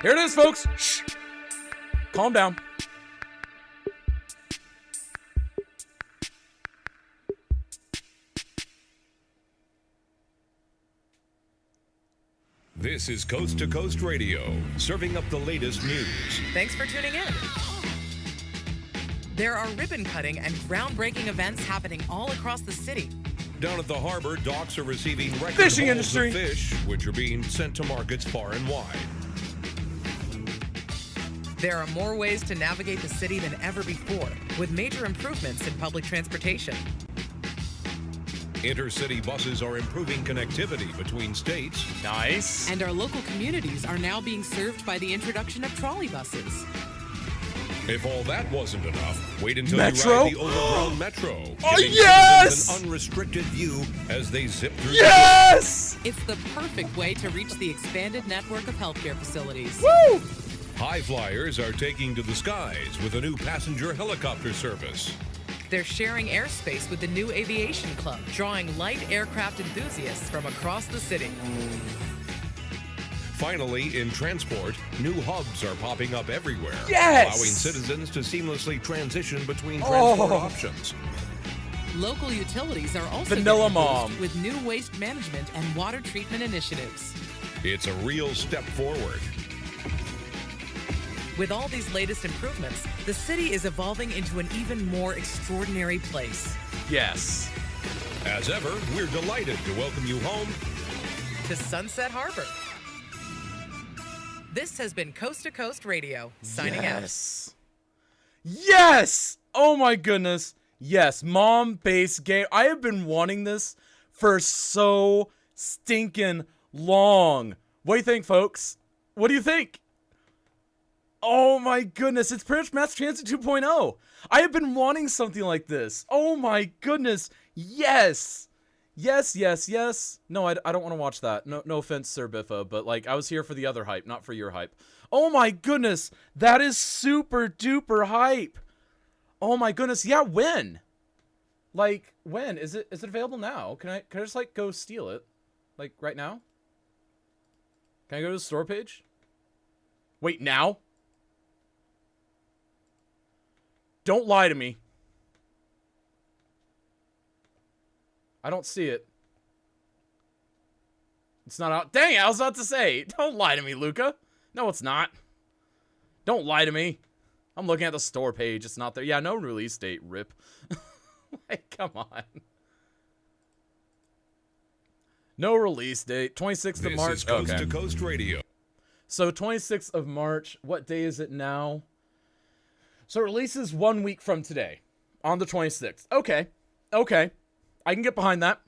Here it is, folks. Shh. Calm down. This is Coast to Coast Radio, serving up the latest news. Thanks for tuning in. There are ribbon cutting and groundbreaking events happening all across the city. Down at the harbor, docks are receiving record Fishing hauls industry. of fish, which are being sent to markets far and wide. There are more ways to navigate the city than ever before, with major improvements in public transportation. Intercity buses are improving connectivity between states. Nice. And our local communities are now being served by the introduction of trolley buses. If all that wasn't enough, wait until Metro? you ride the overgrown Metro. Oh, giving yes! citizens an unrestricted view as they zip through Yes! It's the perfect way to reach the expanded network of healthcare facilities. Woo! High flyers are taking to the skies with a new passenger helicopter service. They're sharing airspace with the new Aviation Club, drawing light aircraft enthusiasts from across the city. Finally, in transport, new hubs are popping up everywhere, Yes! allowing citizens to seamlessly transition between transport options. Local utilities are also Vanilla getting a boost Mom. with new waste management and water treatment initiatives. It's a real step forward. With all these latest improvements, the city is evolving into an even more extraordinary place. Yes. As ever, we're delighted to welcome you home To Sunset Harbor. This has been Coast to Coast Radio, signing out. Yes. Yes! Oh my goodness. Yes, mom-based game. I have been wanting this for so stinking long. What do you think, folks? What do you think? Oh my goodness, it's pretty much Mass Transit 2.0. I have been wanting something like this. Oh my goodness. Yes. Yes, yes, yes. No, I don't want to watch that. No offense, Sir Biffa, but like I was here for the other hype, not for your hype. Oh my goodness. That is super duper hype. Oh my goodness. Yeah, when? Like when? Is it available now? Can I just like go steal it? Like right now? Can I go to the store page? Wait, now? Don't lie to me. I don't see it. It's not out. Dang it, I was about to say. Don't lie to me, Luca. No, it's not. Don't lie to me. I'm looking at the store page. It's not there. Yeah, no release date. Rip. Like, come on. No release date. 26th of March. This is Coast to Coast Radio. So 26th of March. What day is it now? So it releases 1 week from today. On the 26th. Okay. Okay. I can get behind that.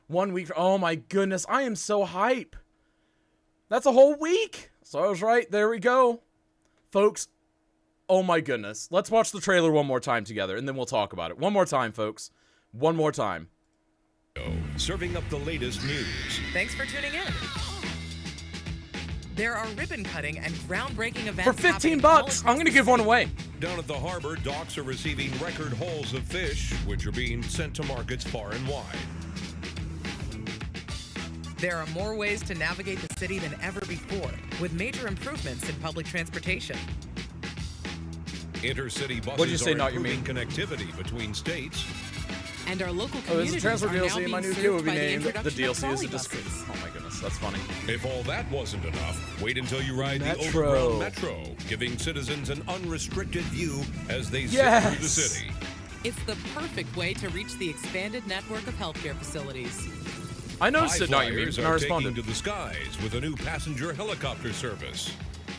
1 week. Oh my goodness. I am so hype. That's a whole week. So I was right. There we go. Folks. Oh my goodness. Let's watch the trailer one more time together and then we'll talk about it. One more time, folks. One more time. Serving up the latest news. Thanks for tuning in. There are ribbon cutting and groundbreaking events For 15 happening all bucks, across I'm going to the give one city. away. Down at the harbor, docks are receiving record hauls of fish, which are being sent to markets far and wide. There are more ways to navigate the city than ever before, with major improvements in public transportation. Intercity What'd you buses say, are not you improving connectivity between states. And our local Oh, there's a communities transfer are now DLC. being My new served kid will be by the named. The introduction of DLC is a trolley buses. Oh my goodness, that's funny. If all that wasn't enough, wait until you ride the Metro. overgrown Metro, giving citizens an unrestricted view as they zip Yes. through the city. It's the perfect way to reach the expanded network of healthcare facilities. I noticed High it, not you, flyers and I are taking responded. to the skies with a new passenger helicopter service.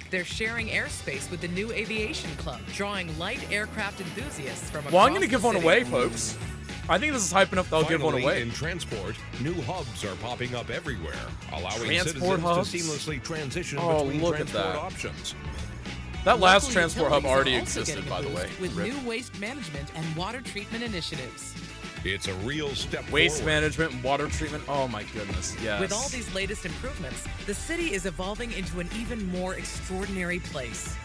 They're sharing airspace with the new Aviation Club, drawing light aircraft enthusiasts from across Well, I'm going to the give one city. away, folks. I think this is hype enough that I'll give one Finally, away. in transport, new hubs are popping up everywhere, allowing Transport citizens hubs? to seamlessly transition Oh, between look at transport that. options. That last Local transport hub utilities are already also existed, getting by a the way. boost with Rip. new waste management and water treatment initiatives. It's a real step Waste forward. management and water treatment. Oh my goodness, yes. With all these latest improvements, the city is evolving into an even more extraordinary place.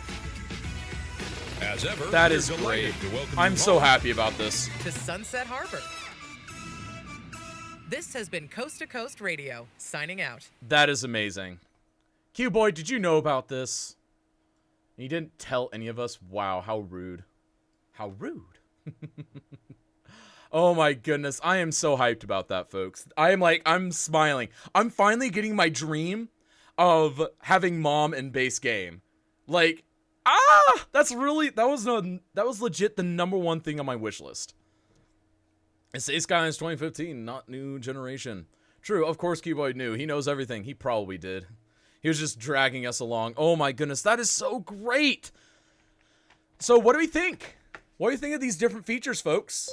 As ever, That we're is delighted great. to welcome I'm you so home. happy about this. To Sunset Harbor. This has been Coast to Coast Radio, signing out. That is amazing. Q-Boy, did you know about this? You didn't tell any of us? Wow, how rude. How rude. Oh my goodness, I am so hyped about that, folks. I'm smiling. I'm finally getting my dream of having Mom in base game. Like, that was legit the #1 thing on my wish list. It's Ace Skylines 2015, not new generation. True, of course Q-Boy knew. He knows everything. He probably did. He was just dragging us along. Oh my goodness, that is so great! So what do we think? What do you think of these different features, folks?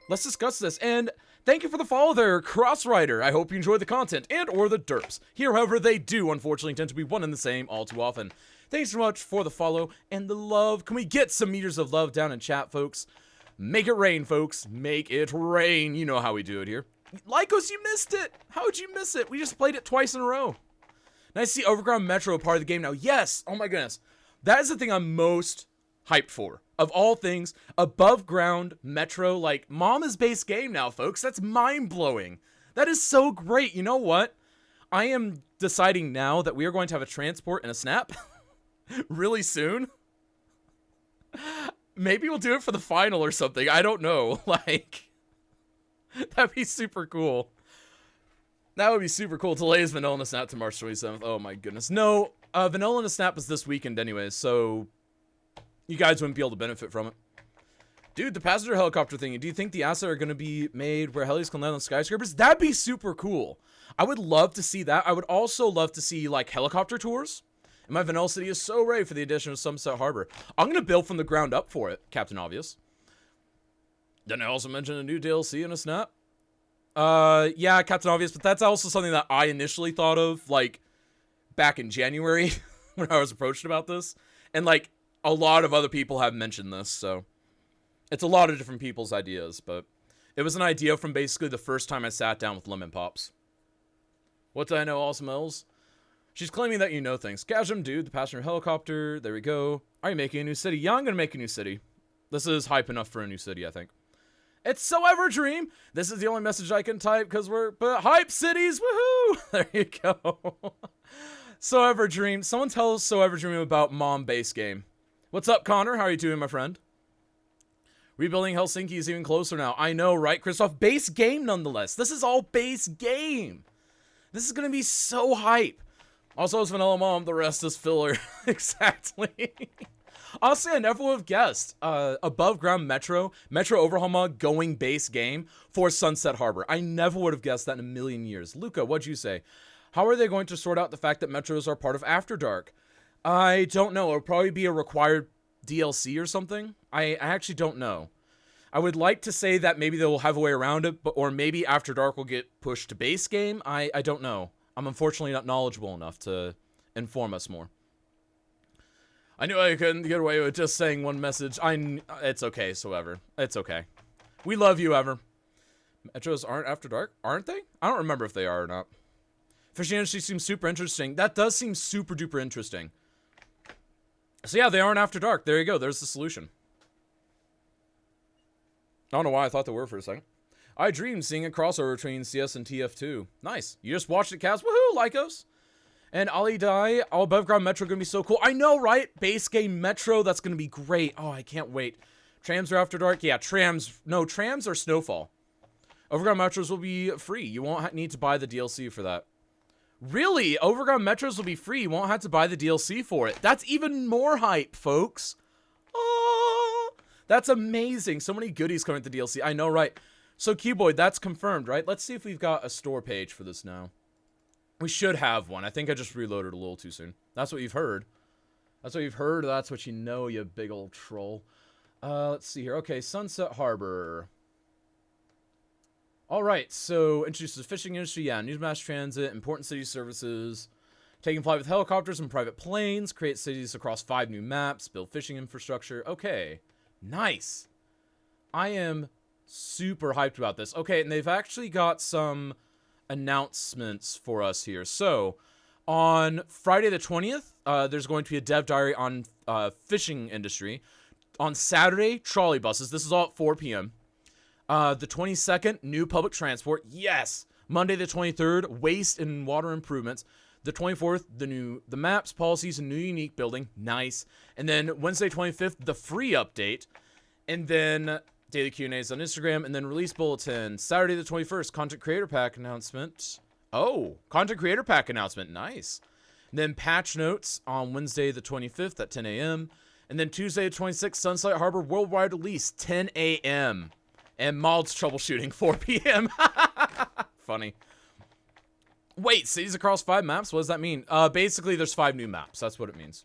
Let's discuss this. And thank you for the follow there, Crossrider. I hope you enjoyed the content and or the derps. Here, however, they do unfortunately tend to be one and the same all too often. Thanks so much for the follow and the love. Can we get some meters of love down in chat, folks? Make it rain, folks. Make it rain. You know how we do it here. Lycos, you missed it. How would you miss it? We just played it twice in a row. Nice to see Overground Metro part of the game now. Yes. Oh my goodness. That is the thing I'm most hyped for. Of all things, above ground Metro, like, Mom is base game now, folks. That's mind-blowing. That is so great. You know what? I am deciding now that we are going to have a transport and a snap really soon. Maybe we'll do it for the final or something. I don't know. Like, that'd be super cool. That would be super cool. Today's Vanilla in a Snap to March 27th. Oh my goodness. No, Vanilla in a Snap is this weekend anyways, so you guys wouldn't be able to benefit from it. Dude, the passenger helicopter thing, do you think the assets are going to be made where helis can land on skyscrapers? That'd be super cool. I would love to see that. I would also love to see, like, helicopter tours. And my Vanilla City is so ready for the addition of Sunset Harbor. I'm going to build from the ground up for it, Captain Obvious. Didn't I also mention a new DLC in a snap? Yeah, Captain Obvious, but that's also something that I initially thought of, like, back in January when I was approached about this. And, like, a lot of other people have mentioned this, so it's a lot of different people's ideas, but it was an idea from basically the first time I sat down with Lemon Pops. What do I know, Awesome Elves? She's claiming that you know things. Gasham, dude, the passenger helicopter. There we go. Are you making a new city? Yeah, I'm going to make a new city. This is hype enough for a new city, I think. It's So Ever Dream. This is the only message I can type because but hype cities, woohoo! There you go. So Ever Dream. Someone tell So Ever Dream about Mom base game. What's up, Connor? How are you doing, my friend? Rebuilding Helsinki is even closer now. I know, right, Christoph? Base game, nonetheless. This is all base game. This is going to be so hype. Also, it's Vanilla Mom. The rest is filler. Exactly. Honestly, I never would have guessed. Above ground Metro Overhaul Mod going base game for Sunset Harbor. I never would have guessed that in a million years. Luca, what'd you say? How are they going to sort out the fact that Metros are part of After Dark? I don't know. It'll probably be a required DLC or something. I actually don't know. I would like to say that maybe they'll have a way around it, or maybe After Dark will get pushed to base game. I don't know. I'm unfortunately not knowledgeable enough to inform us more. I knew I couldn't get away with just saying one message. It's okay, So Ever. It's okay. We love you, Ever. Metros aren't After Dark, aren't they? I don't remember if they are or not. Fishing industry seems super interesting. That does seem super duper interesting. So yeah, they aren't After Dark. There you go. There's the solution. I don't know why I thought they were for a second. I dreamed seeing a crossover between CS and TF2. Nice. You just watched it, Kaz. Woohoo, Lycos. And Ali Dai, all above ground Metro gonna be so cool. I know, right? Base game Metro, that's gonna be great. Oh, I can't wait. Trams are After Dark? Yeah, trams. No, trams are Snowfall. Overground Metros will be free. You won't need to buy the DLC for that. Really? Overground Metros will be free. You won't have to buy the DLC for it. That's even more hype, folks. Oh, that's amazing. So many goodies coming to the DLC. I know, right? So, Keyboy, that's confirmed, right? Let's see if we've got a store page for this now. We should have one. I think I just reloaded a little too soon. That's what you've heard. That's what you've heard. That's what you know, you big old troll. Let's see here. Okay, Sunset Harbor. All right, so introduces the fishing industry. Yeah, news mass transit, important city services. Taking flight with helicopters and private planes. Create cities across 5 new maps. Build fishing infrastructure. Okay, nice. I am super hyped about this. Okay, and they've actually got some announcements for us here. So, on Friday the 20th, there's going to be a dev diary on fishing industry. On Saturday, trolley buses. This is all at 4 p.m. The 22nd, new public transport. Yes. Monday the 23rd, waste and water improvements. The 24th, the maps, policies, and new unique building. Nice. And then Wednesday 25th, the free update. And then daily Q&As on Instagram. And then release bulletin. Saturday the 21st, content creator pack announcement. Oh, content creator pack announcement. Nice. And then patch notes on Wednesday the 25th at 10 a.m. And then Tuesday the 26th, Sunset Harbor worldwide release, 10 a.m. And mods troubleshooting, 4 p.m. Funny. Wait, cities across 5 maps? What does that mean? Basically, there's 5 new maps. That's what it means.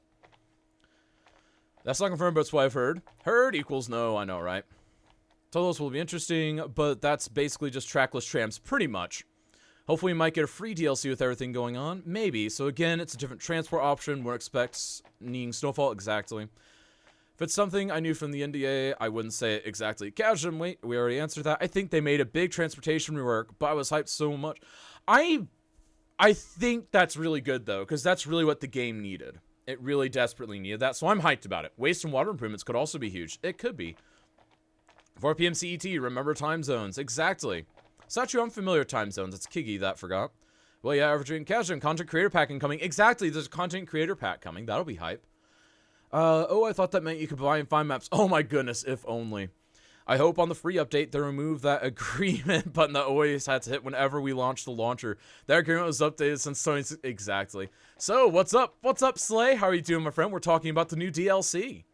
That's not confirmed, but it's what I've heard. Heard equals no, I know, right? Totals will be interesting, but that's basically just trackless trams, pretty much. Hopefully, we might get a free DLC with everything going on. Maybe. So again, it's a different transport option. We're expecting snowfall exactly. If it's something I knew from the NDA, I wouldn't say it exactly. Casual, wait, we already answered that. I think they made a big transportation rework, but I was hyped so much. I think that's really good, though, because that's really what the game needed. It really desperately needed that, so I'm hyped about it. Waste and water improvements could also be huge. It could be. 4 p.m. CET, remember time zones. Exactly. It's not true, I'm familiar with time zones. It's Kiggy that forgot. Well, yeah, Averaging Casual and content creator pack incoming. Exactly, there's a content creator pack coming. That'll be hype. Oh, I thought that meant you could buy and find maps. Oh my goodness, if only. I hope on the free update they remove that agreement button that always had to hit whenever we launched the launcher. That agreement was updated since 20... Exactly. So, what's up? What's up, Slay? How are you doing, my friend? We're talking about the new DLC.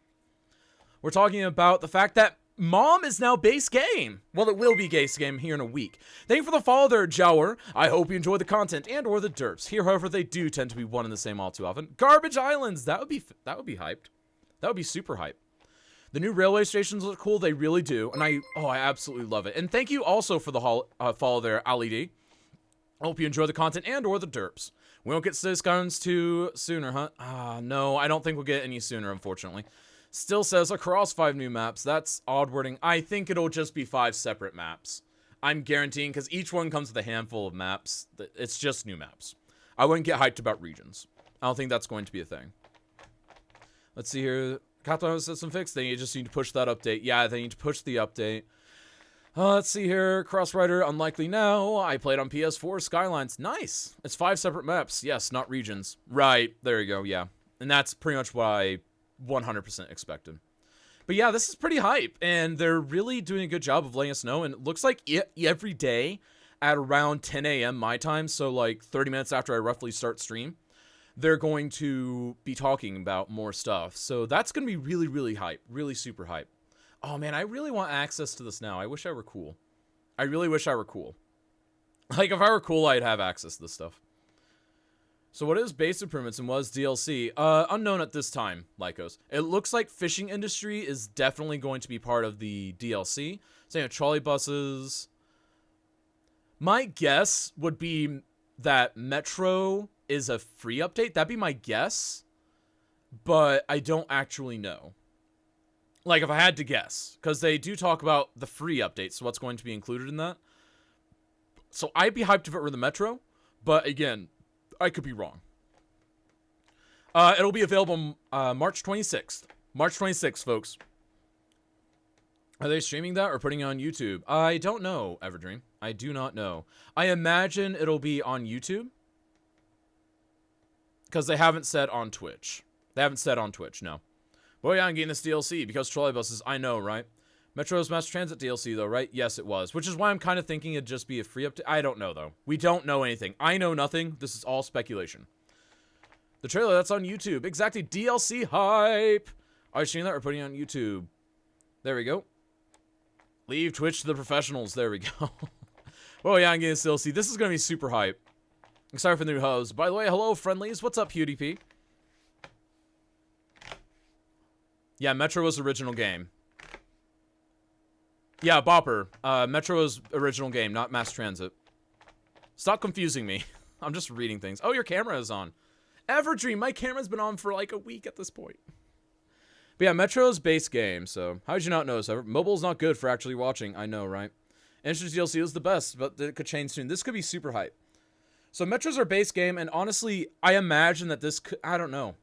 We're talking about the fact that Mom is now base game. Well, it will be base game here in a week. Thank you for the follow there, Jower. I hope you enjoy the content and or the derps. Here, however, they do tend to be one and the same all too often. Garbage Islands. That would be hyped. That would be super hype. The new railway stations look cool. They really do. And I absolutely love it. And thank you also for the follow there, Ali D. I hope you enjoy the content and or the derps. We won't get Citizens too sooner, huh? No, I don't think we'll get any sooner, unfortunately. Still says across 5 new maps. That's odd wording. I think it'll just be 5 separate maps. I'm guaranteeing, because each one comes with a handful of maps. It's just new maps. I wouldn't get hyped about regions. I don't think that's going to be a thing. Let's see here. Catalan system fixed. They just need to push that update. Yeah, they need to push the update. Let's see here. Crossrider, unlikely now. I played on PS4. Skylines. Nice. It's 5 separate maps. Yes, not regions. Right. There you go. Yeah. And that's pretty much what I 100% expected. But yeah, this is pretty hype. And they're really doing a good job of letting us know. And it looks like every day at around 10 a.m. my time, so like 30 minutes after I roughly start stream, they're going to be talking about more stuff. So that's going to be really, really hype. Really super hype. Oh man, I really want access to this now. I wish I were cool. I really wish I were cool. Like, if I were cool, I'd have access to this stuff. So what is base improvements and what is DLC? Unknown at this time, Lycos. It looks like fishing industry is definitely going to be part of the DLC. Same with trolley buses. My guess would be that Metro is a free update. That'd be my guess. But I don't actually know. Like, if I had to guess. Because they do talk about the free updates. So what's going to be included in that. So I'd be hyped if it were the Metro. But again, I could be wrong. It'll be available March 26th. March 26th, folks. Are they streaming that or putting it on YouTube? I don't know, Everdream. I do not know. I imagine it'll be on YouTube. Because they haven't said on Twitch. They haven't said on Twitch, no. Well, yeah, I'm getting this DLC because trolley buses, I know, right? Metro's Mass Transit DLC, though, right? Yes, it was. Which is why I'm kind of thinking it'd just be a free update. I don't know, though. We don't know anything. I know nothing. This is all speculation. The trailer, that's on YouTube. Exactly. DLC hype. Are you seeing that? We're putting it on YouTube. There we go. Leave Twitch to the professionals. There we go. Well, yeah, I'm getting this DLC. This is going to be super hype. Sorry for the new host. By the way, hello, friendlies. What's up, PewDiePie? Yeah, Metro was original game. Yeah, Bopper. Metro was original game, not mass transit. Stop confusing me. I'm just reading things. Oh, your camera is on. Everdream, my camera's been on for like a week at this point. But yeah, Metro's base game, so how did you not notice? Mobile's not good for actually watching. I know, right? Entrance DLC is the best, but it could change soon. This could be super hype. So Metro's our base game, and honestly, I imagine that this could... I don't know.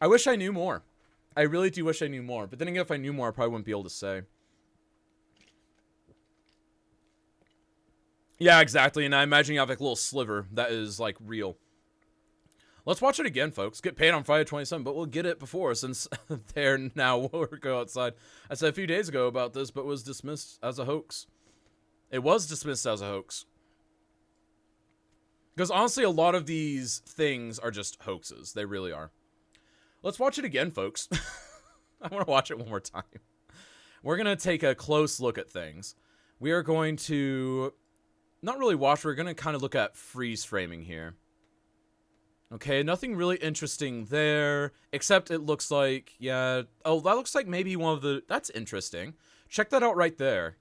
I wish I knew more. I really do wish I knew more. But then again, if I knew more, I probably wouldn't be able to say. Yeah, exactly. And I imagine you have like a little sliver that is like real. Let's watch it again, folks. Get paid on Friday 27, but we'll get it before since they're now will go outside. I said a few days ago about this, but was dismissed as a hoax. It was dismissed as a hoax. Because honestly, a lot of these things are just hoaxes. They really are. Let's watch it again, folks. I want to watch it one more time. We're going to take a close look at things. We are going to not really watch. We're going to kind of look at freeze framing here. Okay, nothing really interesting there, except it looks like, yeah, oh, that looks like maybe one of the, that's interesting. Check that out right there.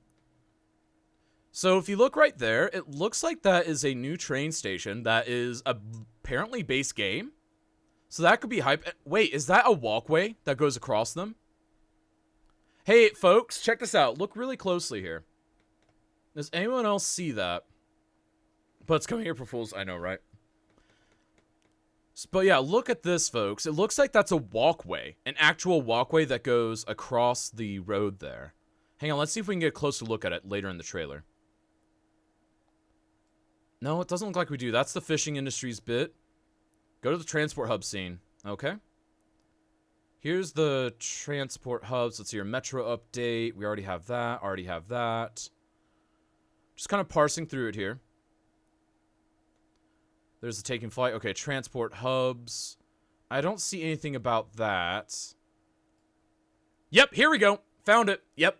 So if you look right there, it looks like that is a new train station that is apparently base game. So that could be hype. Wait, is that a walkway that goes across them? Hey, folks, check this out. Look really closely here. Does anyone else see that? But it's coming here for fools, I know, right? But yeah, look at this, folks. It looks like that's a walkway. An actual walkway that goes across the road there. Hang on, let's see if we can get a closer look at it later in the trailer. No, it doesn't look like we do. That's the fishing industry's bit. Go to the transport hub scene. Okay. Here's the transport hubs. Let's see your metro update. We already have that. Already have that. Just kind of parsing through it here. There's the taking flight. Okay, transport hubs. I don't see anything about that. Yep, here we go. Found it. Yep.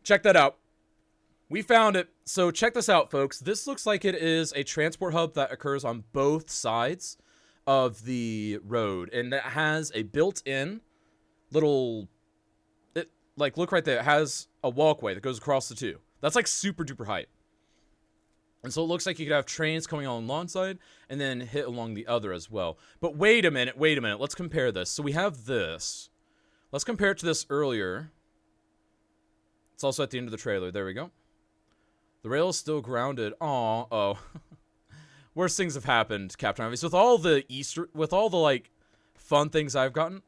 Check that out. We found it. So check this out, folks. This looks like it is a transport hub that occurs on both sides of the road. And that has a built-in little... like, look right there. It has a walkway that goes across the two. That's like super duper height. And so it looks like you could have trains coming on one side and then hit along the other as well. But wait a minute, wait a minute. Let's compare this. So we have this. Let's compare it to this earlier. It's also at the end of the trailer. There we go. The rail is still grounded. Aw, oh. Worst things have happened, Captain Obvious. With all the like fun things I've gotten,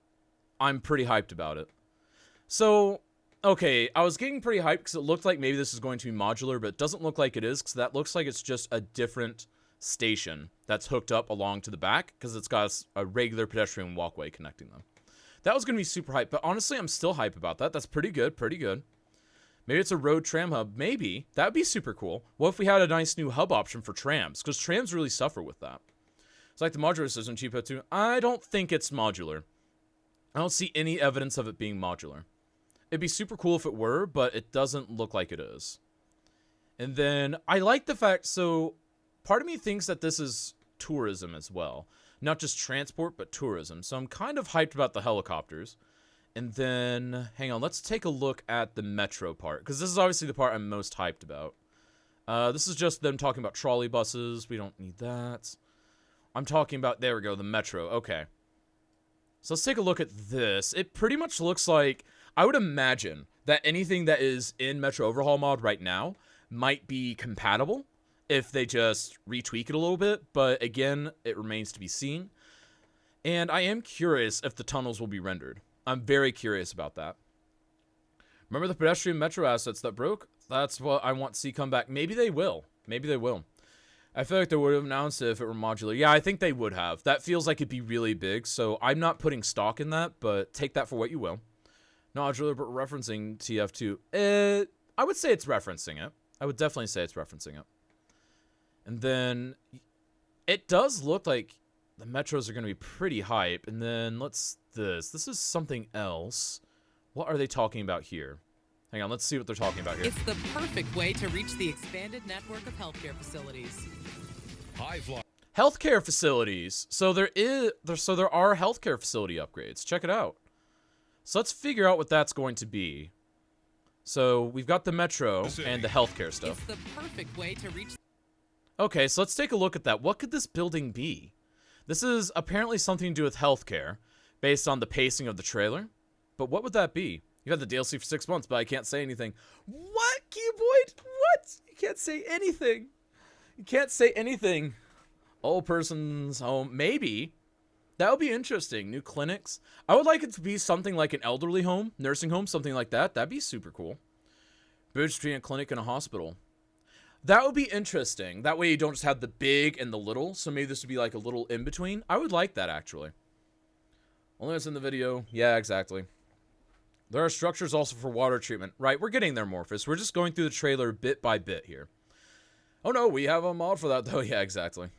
I'm pretty hyped about it. So, okay, I was getting pretty hyped because it looked like maybe this is going to be modular, but it doesn't look like it is, because that looks like it's just a different station that's hooked up along to the back, because it's got a regular pedestrian walkway connecting them. That was going to be super hype, but honestly, I'm still hype about that. That's pretty good, pretty good. Maybe it's a road tram hub. Maybe. That would be super cool. What if we had a nice new hub option for trams? Because trams really suffer with that. It's like the modular system, cheapo too. I don't think it's modular. I don't see any evidence of it being modular. It'd be super cool if it were, but it doesn't look like it is. And then, I like the fact, so, part of me thinks that this is tourism as well. Not just transport, but tourism. So I'm kind of hyped about the helicopters. And then, hang on, let's take a look at the metro part. Because this is obviously the part I'm most hyped about. This is just them talking about trolley buses. We don't need that. I'm talking about, there we go, the metro. Okay. So let's take a look at this. It pretty much looks like, I would imagine that anything that is in Metro Overhaul mod right now might be compatible if they just retweak it a little bit. But again, it remains to be seen. And I am curious if the tunnels will be rendered. I'm very curious about that. Remember the pedestrian metro assets that broke? That's what I want to see come back. Maybe they will. Maybe they will. I feel like they would have announced it if it were modular. Yeah, I think they would have. That feels like it'd be really big, so I'm not putting stock in that, but take that for what you will. Modular, but referencing TF2. I would say it's referencing it. I would definitely say it's referencing it. And then, it does look like the metros are going to be pretty hype. And then, this is something else. What are they talking about here? Hang on, let's see what they're talking about here. It's the perfect way to reach the expanded network of healthcare facilities. Healthcare facilities. So there are healthcare facility upgrades. Check it out. So let's figure out what that's going to be. So we've got the metro and the healthcare stuff. It's the perfect way to reach. Okay, so let's take a look at that. What could this building be? This is apparently something to do with healthcare, based on the pacing of the trailer. But what would that be? You had the DLC for 6 months, but I can't say anything. What, Keyboy? What? You can't say anything. You can't say anything. All persons home. Maybe. That would be interesting. New clinics. I would like it to be something like an elderly home, nursing home, something like that. That'd be super cool. Bridge between a clinic and a hospital. That would be interesting. That way you don't just have the big and the little. So maybe this would be like a little in between. I would like that, actually. Only it's in the video. Yeah, exactly. There are structures also for water treatment. Right, we're getting there, Morphus. We're just going through the trailer bit by bit here. Oh no, we have a mod for that though. Yeah, exactly.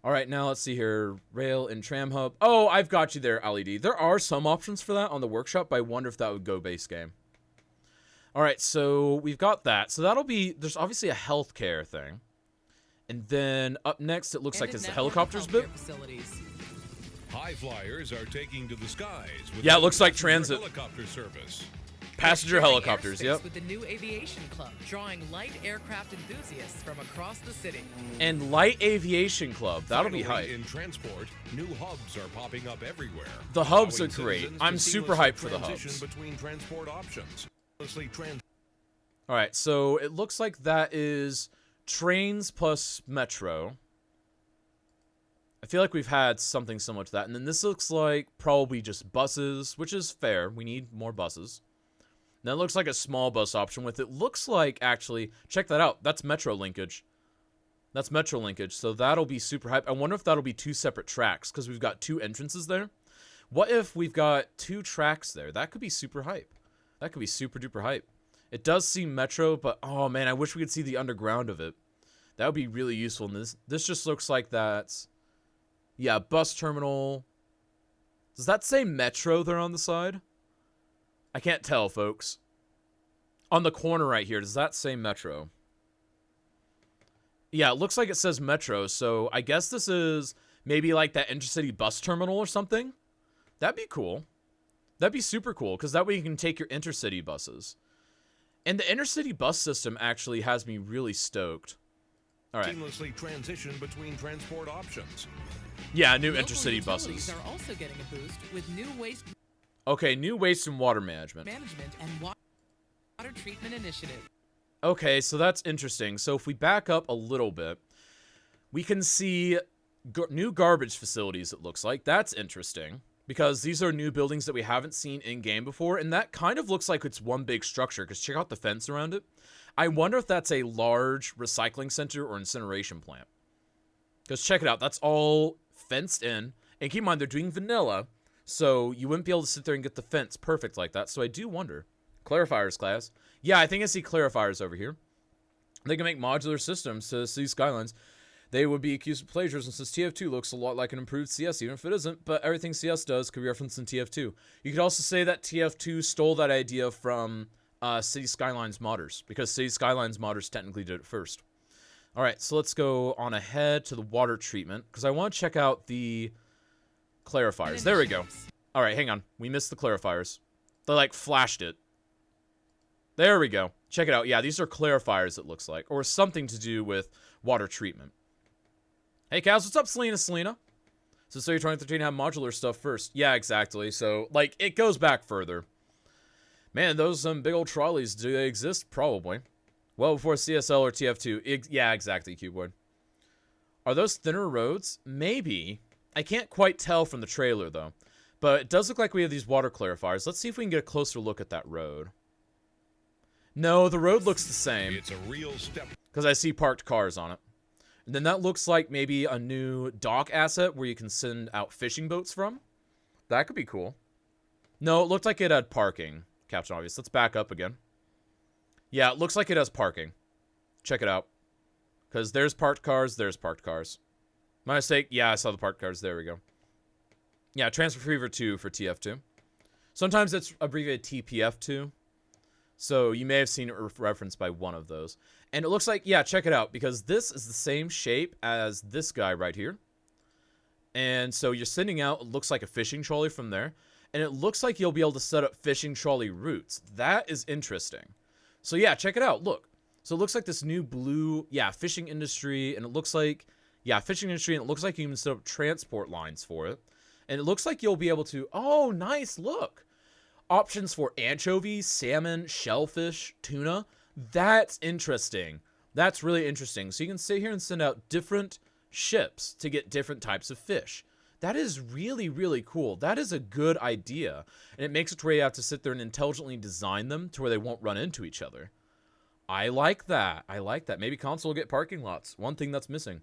All right, now let's see here. Rail and tram hub. Oh, I've got you there, LED. There are some options for that on the workshop, but I wonder if that would go base game. All right, so we've got that. So that'll be, there's obviously a healthcare thing. And then up next, it looks like it's the helicopters bit. High flyers are taking to the skies. With Yeah, it looks like transit. Helicopter service. Passenger helicopters, yep. With the new Aviation Club, drawing light aircraft enthusiasts from across the city. And Light Aviation Club, that'll be Finally, hype. in transport, new hubs are popping up everywhere. The hubs are allowing great. citizens I'm to super seamlessly hyped for the transition hubs. between transport options. All right, so it looks like that is trains plus metro. I feel like we've had something similar to that. And then this looks like probably just buses, which is fair. We need more buses. And then it looks like a small bus option with it. Looks like, actually, check that out. That's metro linkage. That's metro linkage, so that'll be super hype. I wonder if that'll be two separate tracks, because we've got two entrances there. What if we've got two tracks there? That could be super hype. That could be super duper hype. It does seem metro, but oh man, I wish we could see the underground of it. That would be really useful. And this just looks like that's, yeah, bus terminal. Does that say metro there on the side? I can't tell, folks. On the corner right here, does that say metro? Yeah, it looks like it says metro, so I guess this is maybe like that Intercity bus terminal or something. That'd be cool. That'd be super cool, because that way you can take your Intercity buses. And the Intercity bus system actually has me really stoked. All right. Seamlessly transition between transport options. Yeah, new Local Intercity buses. utilities are also getting a boost with new waste Okay, new waste and water management. and water treatment initiative. Okay, so that's interesting. So if we back up a little bit, we can see new garbage facilities, it looks like. That's interesting, because these are new buildings that we haven't seen in-game before, and that kind of looks like it's one big structure, because check out the fence around it. I wonder if that's a large recycling center or incineration plant. Because check it out, that's all fenced in, and keep in mind, they're doing vanilla, so you wouldn't be able to sit there and get the fence perfect like that, so I do wonder. Clarifiers, class. Yeah, I think I see clarifiers over here. They can make modular systems to see skylines. They would be accused of plagiarism since TF2 looks a lot like an improved CS, even if it isn't, but everything CS does could be referenced in TF2. You could also say that TF2 stole that idea from City Skylines modders, because City Skylines modders technically did it first. Alright, so let's go on ahead to the water treatment, because I want to check out the clarifiers. There we go. Alright, hang on. We missed the clarifiers. They, like, flashed it. There we go. Check it out. Yeah, these are clarifiers, it looks like, or something to do with water treatment. Hey, Kaz, what's up, Selena? So you're 2013 have modular stuff first. Yeah, exactly. So, like, it goes back further. Man, those big old trolleys, do they exist? Probably. Well before CSL or TF2. Yeah, exactly, Cuboid. Are those thinner roads? Maybe. I can't quite tell from the trailer, though. But it does look like we have these water clarifiers. Let's see if we can get a closer look at that road. No, the road looks the same. It's a real step. Because I see parked cars on it. And then that looks like maybe a new dock asset where you can send out fishing boats from. That could be cool. No, it looked like it had parking. Captain Obvious. Let's back up again. Yeah, it looks like it has parking. Check it out. Because there's parked cars, there's parked cars. My mistake. Yeah, I saw the parked cars. There we go. Yeah, Transfer Fever 2 for TF2. Sometimes it's abbreviated TPF2. So you may have seen it referenced by one of those. And it looks like, yeah, check it out. Because this is the same shape as this guy right here. And so you're sending out, it looks like a fishing trolley from there. And it looks like you'll be able to set up fishing trolley routes. That is interesting. So yeah, check it out. Look. So it looks like this new blue, yeah, fishing industry. And it looks like, yeah, fishing industry. And it looks like you can set up transport lines for it. And it looks like you'll be able to, oh, nice, look. Options for anchovies, salmon, shellfish, tuna. That's interesting. That's really interesting. So you can sit here and send out different ships to get different types of fish. That is really, really cool. That is a good idea. And it makes it to where you have to sit there and intelligently design them to where they won't run into each other. I like that. I like that. Maybe console will get parking lots. One thing that's missing.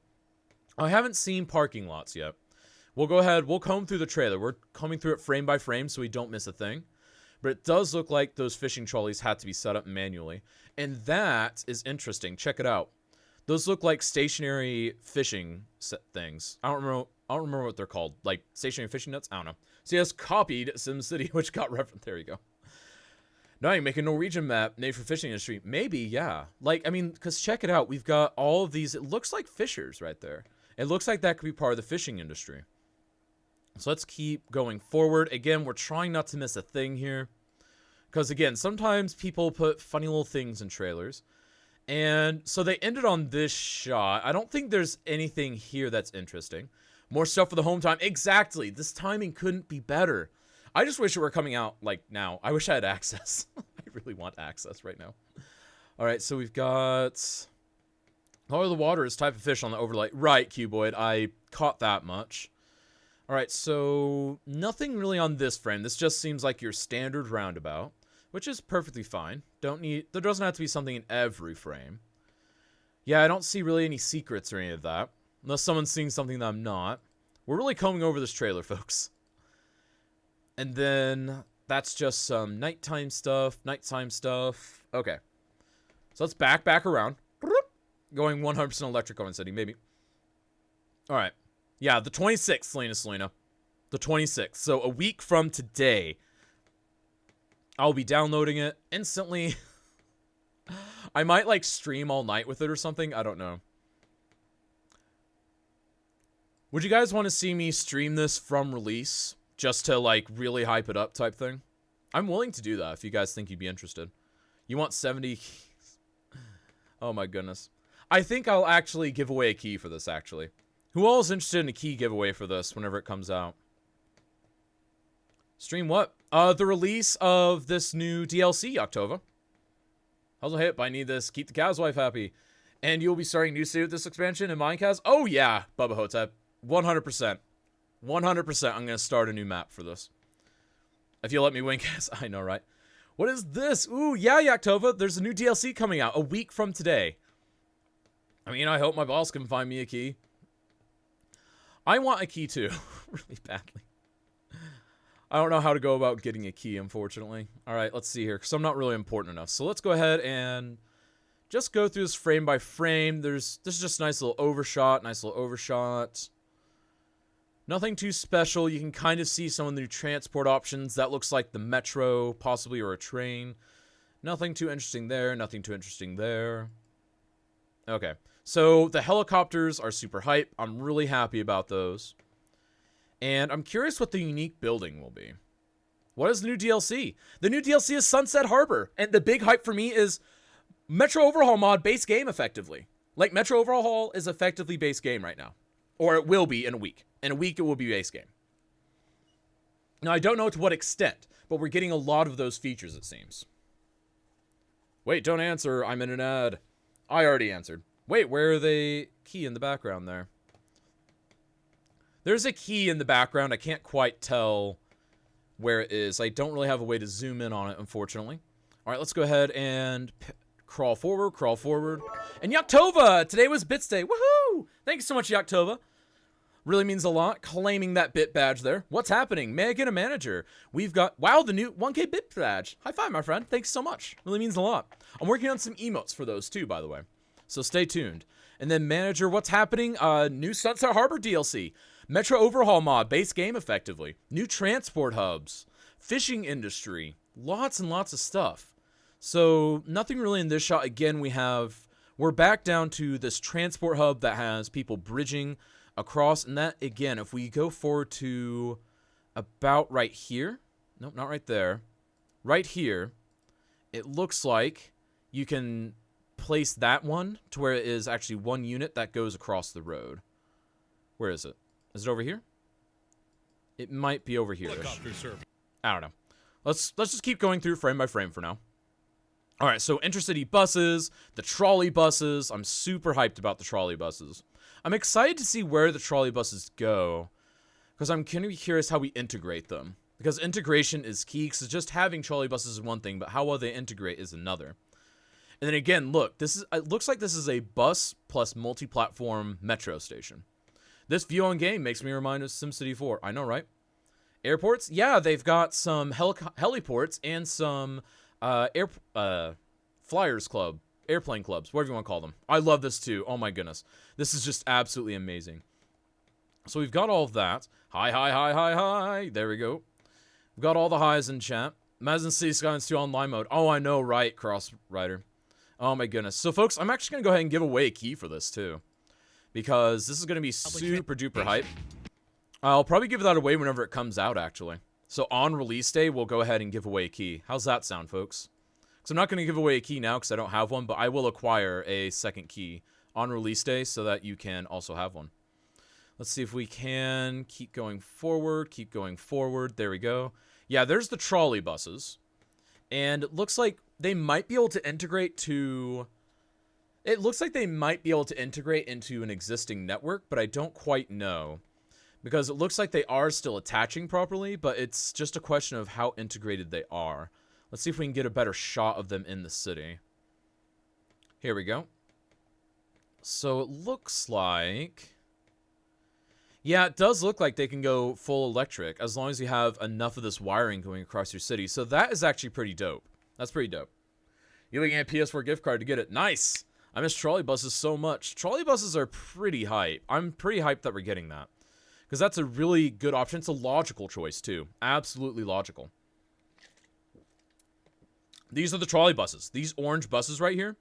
I haven't seen parking lots yet. We'll go ahead. We'll comb through the trailer. We're combing through it frame by frame so we don't miss a thing. But it does look like those fishing trolleys had to be set up manually. And that is interesting. Check it out. Those look like stationary fishing things. I don't remember what they're called. Like stationary fishing nets? I don't know. So yes, copied SimCity, which got referenced. There you go. Now you make a Norwegian map made for fishing industry. Maybe, yeah. Like, I mean, because check it out. We've got all of these. It looks like fishers right there. It looks like that could be part of the fishing industry. So let's keep going forward. Again, we're trying not to miss a thing here. Because, again, sometimes people put funny little things in trailers. And so they ended on this shot. I don't think there's anything here that's interesting. More stuff for the home time. Exactly. This timing couldn't be better. I just wish it were coming out, like, now. I wish I had access. I really want access right now. All right, so we've got... Color of the water is type of fish on the overlay. Right, Cuboid. I caught that much. All right, so nothing really on this frame. This just seems like your standard roundabout, which is perfectly fine. There doesn't have to be something in every frame. Yeah, I don't see really any secrets or any of that, unless someone's seeing something that I'm not. We're really combing over this trailer, folks. And then that's just some nighttime stuff, Okay. So let's back around. Going 100% electric on city, maybe. All right. Yeah, the 26th, Selena. The 26th. So a week from today, I'll be downloading it instantly. I might, like, stream all night with it or something. I don't know. Would you guys want to see me stream this from release? Just to, like, really hype it up type thing? I'm willing to do that if you guys think you'd be interested. You want 70 keys? Oh, my goodness. I think I'll actually give away a key for this, actually. Who all is interested in a key giveaway for this whenever it comes out? Stream what? The release of this new DLC, October. How's it hit? I need this. Keep the cow's wife happy. And you'll be starting new city with this expansion in Minecast? Oh, yeah, Bubba Hotep. 100%. 100% I'm going to start a new map for this. If you'll let me wink, I know, right? What is this? Ooh, yeah, Yaktova. There's a new DLC coming out a week from today. I mean, I hope my boss can find me a key. I want a key too, really badly. I don't know how to go about getting a key, unfortunately. All right, let's see here, because I'm not really important enough. So let's go ahead and just go through this frame by frame. This is just a nice little overshot, Nothing too special. You can kind of see some of the new transport options. That looks like the metro, possibly, or a train. Nothing too interesting there, Okay. So, the helicopters are super hype. I'm really happy about those. And I'm curious what the unique building will be. What is the new DLC? The new DLC is Sunset Harbor. And the big hype for me is Metro Overhaul mod base game, effectively. Like, Metro Overhaul is effectively base game right now. Or it will be in a week. In a week, it will be base game. Now, I don't know to what extent, but we're getting a lot of those features, it seems. Wait, don't answer. I'm in an ad. I already answered. Wait, where are they? Key in the background there. There's a key in the background. I can't quite tell where it is. I don't really have a way to zoom in on it, unfortunately. All right, let's go ahead and crawl forward. And Yaktova! Today was Bits Day. Woohoo! Thank you so much, Yaktova. Really means a lot. Claiming that bit badge there. What's happening? May I get a manager? We've got, wow, the new 1K bit badge. High five, my friend. Thanks so much. Really means a lot. I'm working on some emotes for those too, by the way. So stay tuned. And then manager, what's happening? New Sunset Harbor DLC. Metro Overhaul mod, base game effectively. New transport hubs. Fishing industry. Lots and lots of stuff. So nothing really in this shot. Again, we're back down to this transport hub that has people bridging across. And that, again, if we go forward to about right here. Nope, not right there. Right here. It looks like you can place that one to where it is actually one unit that goes across the road. Where is it? Is it over here? It might be over here. I don't know. Let's just keep going through frame by frame for now. All right, so Intercity buses, the trolley buses. I'm super hyped about the trolley buses. I'm excited to see where the trolley buses go. Because I'm kind of curious how we integrate them. Because integration is key, because just having trolley buses is one thing, but how well they integrate is another. And then again, look, it looks like this is a bus plus multi-platform metro station. This view on game makes me remind of SimCity 4. I know, right? Airports? Yeah, they've got some heliports and some flyers club, airplane clubs, whatever you want to call them. I love this too. Oh my goodness. This is just absolutely amazing. So we've got all of that. Hi. There we go. We've got all the highs in chat. Imagine City Skylines 2 online mode. Oh, I know, right, Cross Rider. Oh my goodness. So folks, I'm actually going to go ahead and give away a key for this too. Because this is going to be super duper hype. I'll probably give that away whenever it comes out, actually. So on release day, we'll go ahead and give away a key. How's that sound, folks? So I'm not going to give away a key now because I don't have one, but I will acquire a second key on release day so that you can also have one. Let's see if we can keep going forward. There we go. Yeah, there's the trolley buses. And it looks like they might be able to integrate to... It looks like they might be able to integrate into an existing network, but I don't quite know. Because it looks like they are still attaching properly, but it's just a question of how integrated they are. Let's see if we can get a better shot of them in the city. Here we go. So it looks like... Yeah, it does look like they can go full electric as long as you have enough of this wiring going across your city. So that is actually pretty dope. That's pretty dope. You're looking at a PS4 gift card to get it. Nice! I miss trolley buses so much. Trolley buses are pretty hype. I'm pretty hyped that we're getting that. Because that's a really good option. It's a logical choice, too. Absolutely logical. These are the trolley buses. These orange buses right here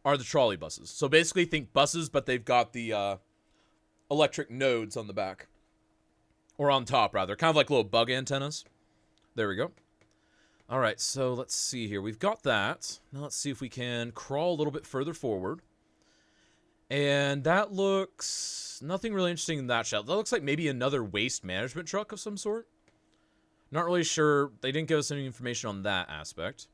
are the trolley buses. So basically, think buses, but they've got the electric nodes on the back. Or on top, rather. Kind of like little bug antennas. There we go. Alright, so let's see here. We've got that. Now let's see if we can crawl a little bit further forward. And that looks... nothing really interesting in that shot. That looks like maybe another waste management truck of some sort. Not really sure. They didn't give us any information on that aspect.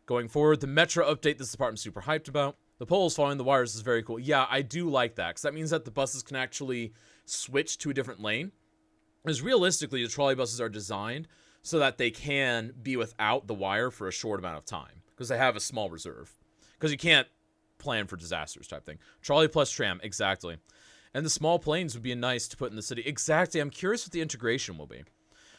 Going forward, the Metro update this department's super hyped about. The poles following the wires is very cool. Yeah, I do like that, because that means that the buses can actually switch to a different lane. Because realistically, the trolley buses are designed so that they can be without the wire for a short amount of time. Because they have a small reserve. Because you can't plan for disasters type thing. Trolley plus tram, exactly. And the small planes would be nice to put in the city. Exactly, I'm curious what the integration will be.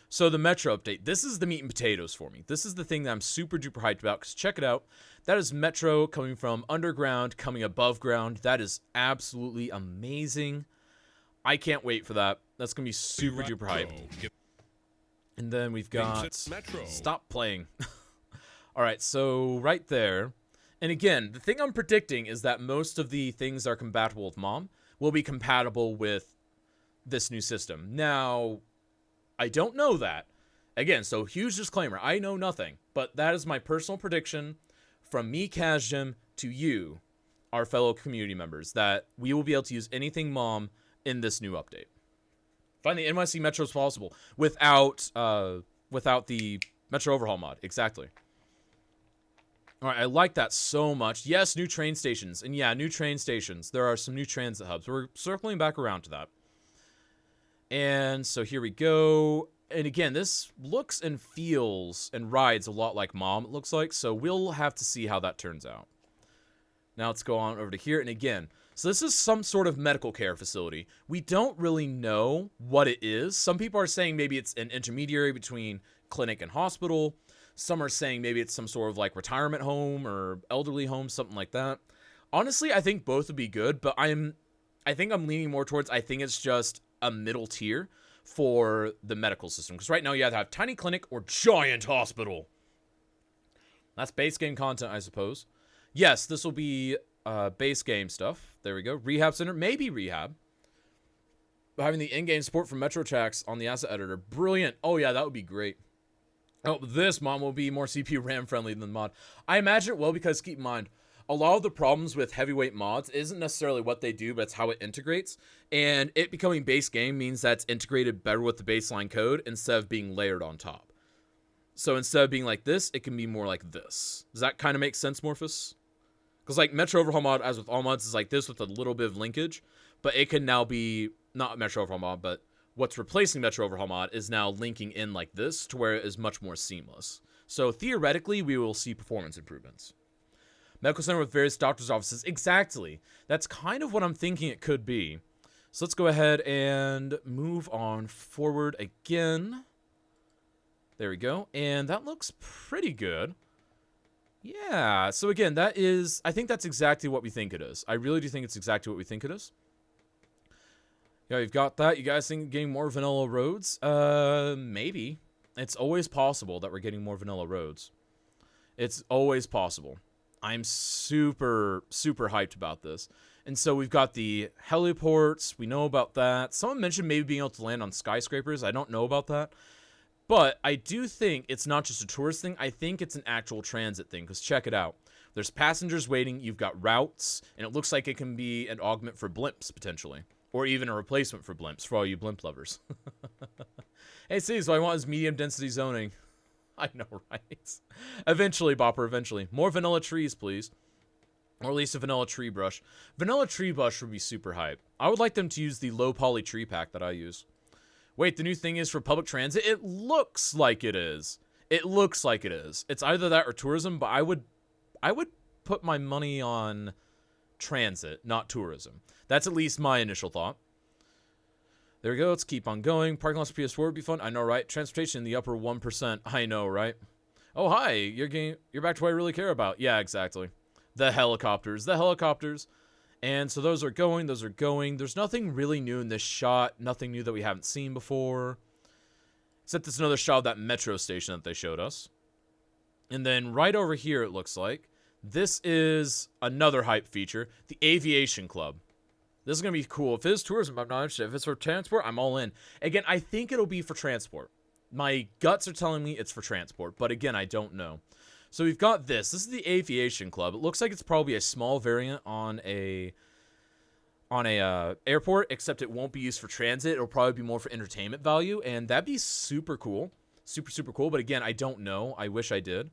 So the Metro update, this is the meat and potatoes for me. This is the thing that I'm super duper hyped about, because check it out. That is Metro coming from underground, coming above ground. That is absolutely amazing. I can't wait for that. That's going to be super duper hype. And then we've got... Stop playing. Alright, so right there. And again, the thing I'm predicting is that most of the things that are compatible with Mom will be compatible with this new system. Now... I don't know that. Again, so huge disclaimer. I know nothing. But that is my personal prediction from me, Kazjim, to you, our fellow community members, that we will be able to use anything Mom in this new update. Find the NYC Metro as possible without the Metro Overhaul mod. Exactly. Alright, I like that so much. Yes, new train stations. And yeah, new train stations. There are some new transit hubs. We're circling back around to that. And so here we go. And again, this looks and feels and rides a lot like Mom, it looks like. So we'll have to see how that turns out. Now let's go on over to here. And again, so this is some sort of medical care facility. We don't really know what it is. Some people are saying maybe it's an intermediary between clinic and hospital. Some are saying maybe it's some sort of like retirement home or elderly home, something like that. Honestly, I think both would be good, but I think I'm leaning more towards, I think it's just a middle tier for the medical system. Because right now you either have tiny clinic or giant hospital. That's base game content, I suppose. Yes, this will be base game stuff. There we go. Rehab center, maybe rehab. Having the in-game support for Metro tracks on the asset editor. Brilliant. Oh yeah, that would be great. Oh, this Mom will be more CPU RAM friendly than the mod. I imagine it will, because keep in mind, a lot of the problems with heavyweight mods isn't necessarily what they do, but it's how it integrates. And it becoming base game means that it's integrated better with the baseline code instead of being layered on top. So instead of being like this, it can be more like this. Does that kind of make sense, Morphus? Because like Metro Overhaul mod, as with all mods, is like this with a little bit of linkage. But it can now be, not Metro Overhaul mod, but what's replacing Metro Overhaul Mod is now linking in like this to where it is much more seamless. So theoretically, we will see performance improvements. Medical center with various doctor's offices. Exactly. That's kind of what I'm thinking it could be. So let's go ahead and move on forward again. There we go. And that looks pretty good. Yeah. So again, that is, I think that's exactly what we think it is. I really do think it's exactly what we think it is. Yeah, you've got that. You guys think getting more vanilla roads? Maybe. It's always possible that we're getting more vanilla roads. It's always possible. I'm super, super hyped about this. And so we've got the heliports. We know about that. Someone mentioned maybe being able to land on skyscrapers. I don't know about that. But I do think it's not just a tourist thing. I think it's an actual transit thing. Because check it out. There's passengers waiting. You've got routes. And it looks like it can be an augment for blimps, potentially. Or even a replacement for blimps, for all you blimp lovers. Hey, see, so I want is medium density zoning. I know, right? Eventually, Bopper, eventually. More vanilla trees, please. Or at least a vanilla tree brush. Vanilla tree brush would be super hype. I would like them to use the low poly tree pack that I use. Wait, the new thing is for public transit? It looks like it is. It looks like it is. It's either that or tourism, but I would put my money on transit, not tourism. That's at least my initial thought. There we go. Let's keep on going. Parking lots for PS4 would be fun. I know, right? Transportation in the upper 1%. I know, right? Oh, hi. You're back to what I really care about. Yeah, exactly. The helicopters. The helicopters. And so those are going. Those are going. There's nothing really new in this shot. Nothing new that we haven't seen before. Except it's another shot of that metro station that they showed us. And then right over here, it looks like, this is another hype feature. The Aviation Club. This is going to be cool. If it is tourism, I'm not interested. If it's for transport, I'm all in. Again, I think it'll be for transport. My guts are telling me it's for transport. But again, I don't know. So we've got this. This is the Aviation Club. It looks like it's probably a small variant on a airport, except it won't be used for transit. It'll probably be more for entertainment value. And that'd be super cool. Super, super cool. But again, I don't know. I wish I did.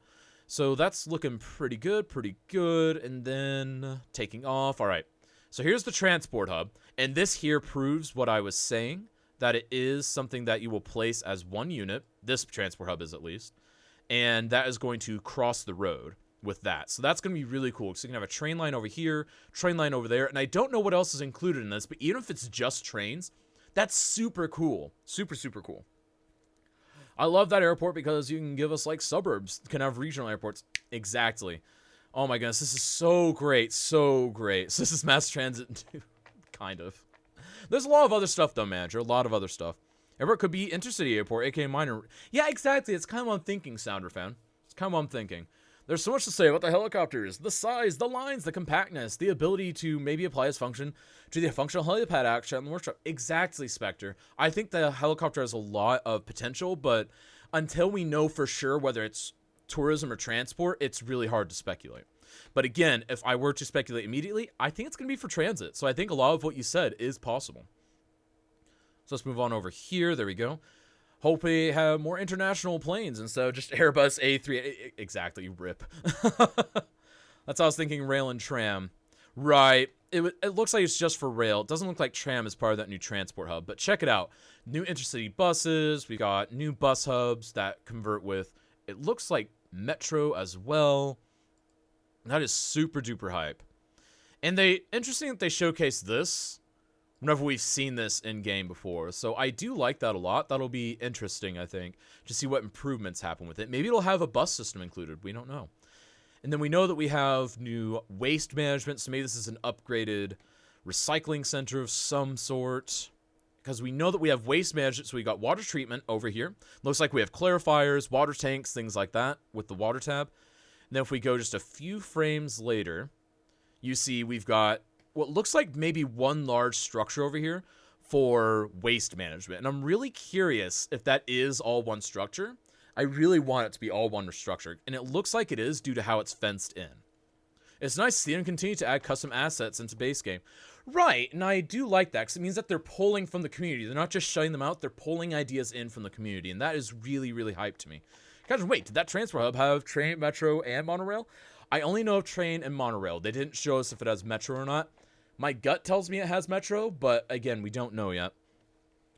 So that's looking pretty good. Pretty good. And then taking off. All right. So here's the transport hub, and this here proves what I was saying, that it is something that you will place as one unit. This transport hub is at least, and that is going to cross the road with that. So that's going to be really cool. So you can have a train line over here, train line over there, and I don't know what else is included in this, but even if it's just trains, that's super cool. Super, super cool. I love that airport because you can give us like suburbs, can have regional airports. Exactly. Oh my goodness, this is so great, so great. So this is mass transit, kind of. There's a lot of other stuff though, manager, a lot of other stuff. Airport could be Intercity Airport, aka minor. Yeah, exactly, it's kind of what I'm thinking, Sounder fan. It's kind of what I'm thinking. There's so much to say about the helicopters, the size, the lines, the compactness, the ability to maybe apply its function to the functional helipad action in the workshop. Exactly, Spectre. I think the helicopter has a lot of potential, but until we know for sure whether it's tourism or transport, it's really hard to speculate. But again, if I were to speculate immediately, I think it's going to be for transit. So I think a lot of what you said is possible. So let's move on over here. There we go. Hope we have more international planes instead of just Airbus A3. Exactly, rip. That's how I was thinking, rail and tram. Right. It looks like it's just for rail. It doesn't look like tram is part of that new transport hub. But check it out. New intercity buses. We got new bus hubs that convert with, it looks like metro as well. That is super duper hype. And interesting that they showcase this whenever we've seen this in game before. So I do like that a lot. That'll be interesting, I think, to see what improvements happen with it. Maybe it'll have a bus system included. We don't know. And then we know that we have new waste management. So maybe this is an upgraded recycling center of some sort. Because we know that we have waste management. So we got water treatment over here. Looks like we have clarifiers, water tanks, things like that with the water tab. And then if we go just a few frames later, you see we've got what looks like maybe one large structure over here for waste management. And I'm really curious if that is all one structure. I really want it to be all one structure. And it looks like it is due to how it's fenced in. It's nice to see them continue to add custom assets into base game. Right, and I do like that because it means that they're pulling from the community. They're not just shutting them out, they're pulling ideas in from the community. And that is really, really hype to me. Guys, wait, did that transport hub have train, metro, and monorail? I only know of train and monorail. They didn't show us if it has metro or not. My gut tells me it has metro, but again, we don't know yet.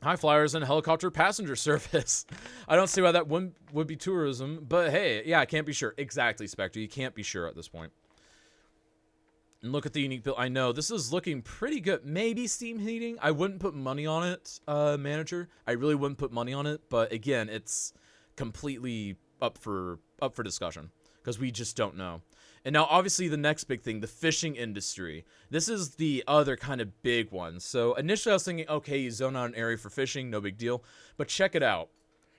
High flyers and helicopter passenger service. I don't see why that would be tourism, but hey, yeah, I can't be sure. Exactly, Spectre. You can't be sure at this point. And look at the unique build. I know, this is looking pretty good. Maybe steam heating. I wouldn't put money on it, manager. I really wouldn't put money on it, but again, it's completely up for discussion because we just don't know. And now, obviously, the next big thing, the fishing industry. This is the other kind of big one. So initially, I was thinking, okay, you zone out an area for fishing, no big deal. But check it out.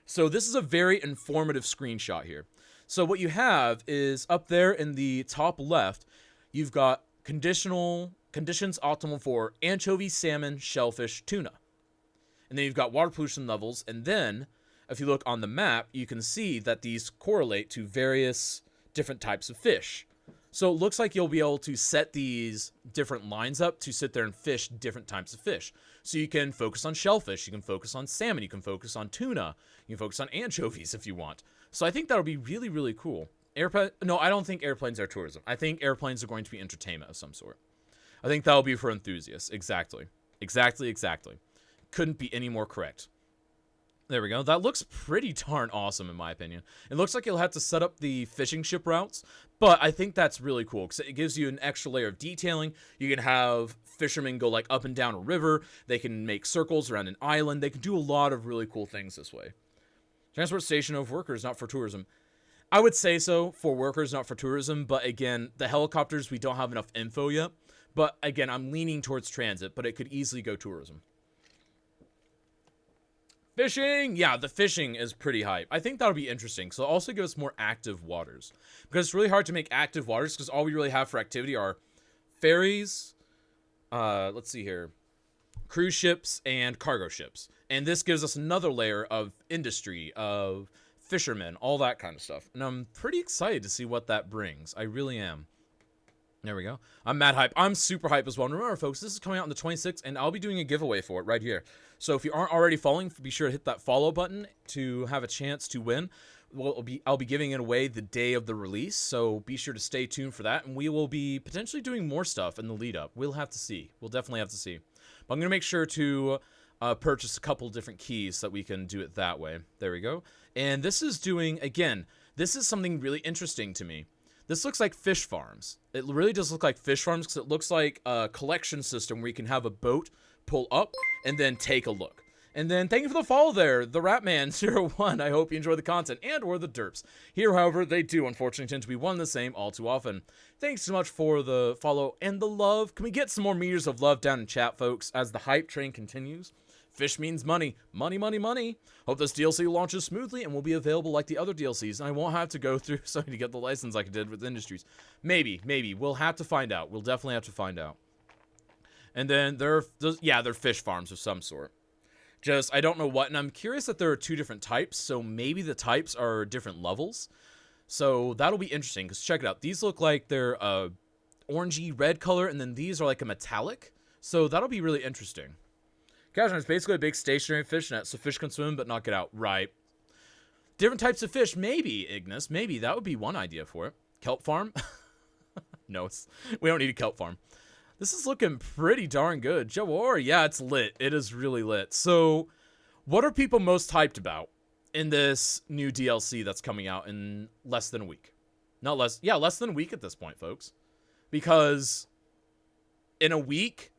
So this is a very informative screenshot here. So what you have is up there in the top left, you've got conditions optimal for anchovy, salmon, shellfish, tuna. And then you've got water pollution levels. And then, if you look on the map, you can see that these correlate to various different types of fish. So it looks like you'll be able to set these different lines up to sit there and fish different types of fish. So you can focus on shellfish, you can focus on salmon, you can focus on tuna, you can focus on anchovies if you want. So I think that'll be really, really cool. No, I don't think airplanes are tourism. I think airplanes are going to be entertainment of some sort. I think that'll be for enthusiasts. Exactly. Exactly. Couldn't be any more correct. There we go. That looks pretty darn awesome in my opinion. It looks like you'll have to set up the fishing ship routes, but I think that's really cool because it gives you an extra layer of detailing. You can have fishermen go like up and down a river. They can make circles around an island. They can do a lot of really cool things this way. Transportation of workers, not for tourism. I would say so, for workers, not for tourism, but again, the helicopters, we don't have enough info yet. But again, I'm leaning towards transit, but it could easily go tourism. Fishing! Yeah, the fishing is pretty hype. I think that'll be interesting. So it'll also give us more active waters. Because it's really hard to make active waters because all we really have for activity are ferries, let's see here, cruise ships, and cargo ships. And this gives us another layer of industry, of fishermen, all that kind of stuff. And I'm pretty excited to see what that brings. I really am. There we go. I'm mad hype. I'm super hype as well. And remember, folks, this is coming out on the 26th, and I'll be doing a giveaway for it right here. So if you aren't already following, be sure to hit that follow button to have a chance to win. I'll be giving it away the day of the release, so be sure to stay tuned for that. And we will be potentially doing more stuff in the lead up. We'll have to see. We'll definitely have to see. But I'm going to make sure to purchase a couple different keys so that we can do it that way. There we go. And this is doing, again, this is something really interesting to me. This looks like fish farms. It really does look like fish farms because it looks like a collection system where you can have a boat pull up and then take a look. And then thank you for the follow there, the Ratman01. I hope you enjoy the content and or the derps. Here, however, they do unfortunately tend to be one and the same all too often. Thanks so much for the follow and the love. Can we get some more meters of love down in chat, folks, as the hype train continues? Fish means money. Money, money, money. Hope this DLC launches smoothly and will be available like the other DLCs. And I won't have to go through something to get the license like I did with Industries. Maybe. We'll have to find out. We'll definitely have to find out. And then they're fish farms of some sort. Just, I don't know what. And I'm curious that there are two different types. So maybe the types are different levels. So that'll be interesting. Because check it out. These look like they're orangey red color. And then these are like a metallic. So that'll be really interesting. Cash is basically a big stationary fish net, so fish can swim but not get out. Right. Different types of fish. Maybe, Ignis. Maybe. That would be one idea for it. Kelp farm? No, we don't need a kelp farm. This is looking pretty darn good. Jawar, yeah, it's lit. It is really lit. So, what are people most hyped about in this new DLC that's coming out in less than a week? Less than a week at this point, folks. Because in a week,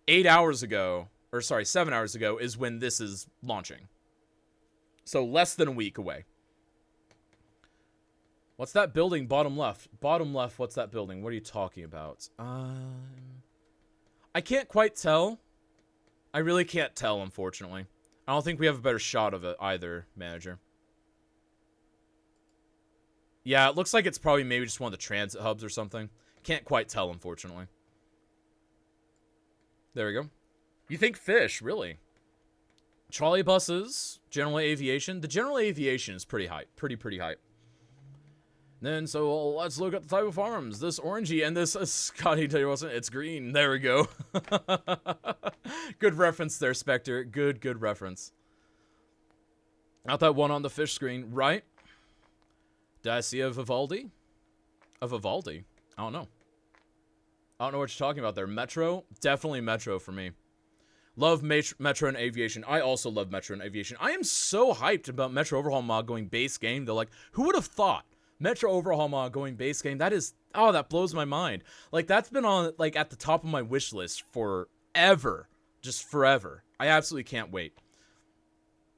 7 hours ago, is when this is launching. So less than a week away. What's that building bottom left? Bottom left, what's that building? What are you talking about? I can't quite tell. I really can't tell, unfortunately. I don't think we have a better shot of it either, manager. Yeah, it looks like it's probably maybe just one of the transit hubs or something. Can't quite tell, unfortunately. There we go. You think fish, really? Trolley buses, general aviation. The general aviation is pretty hype. Pretty hype. Then, so let's look at the type of farms. This orangey and this, Scotty, tell you wasn't, it's green. There we go. Good reference there, Spectre. Good reference. Not that one on the fish screen, right? Did I see a Vivaldi? A Vivaldi? I don't know. I don't know what you're talking about there. Metro? Definitely Metro for me. Love Metro and Aviation. I also love Metro and Aviation. I am so hyped about Metro Overhaul mod going base game. They're like, who would have thought Metro Overhaul mod going base game? That is, oh, that blows my mind. Like, that's been on, like, at the top of my wish list forever. Just forever. I absolutely can't wait.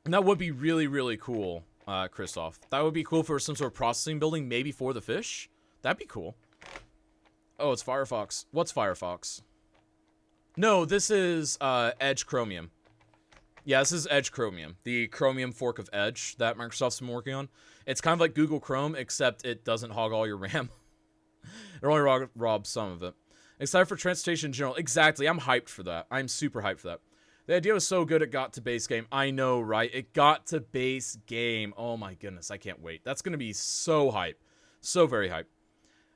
And that would be really, really cool, Christoph. That would be cool for some sort of processing building, maybe for the fish. That'd be cool. Oh, it's Firefox. What's Firefox? No, this is Edge Chromium. Yeah, this is Edge Chromium, the Chromium fork of Edge that Microsoft's been working on. It's kind of like Google Chrome, except it doesn't hog all your RAM. It only robs some of it. Excited for transportation in general. Exactly, I'm hyped for that. I'm super hyped for that. The idea was so good it got to base game. I know, right? It got to base game. Oh my goodness, I can't wait. That's going to be so hype. So very hype.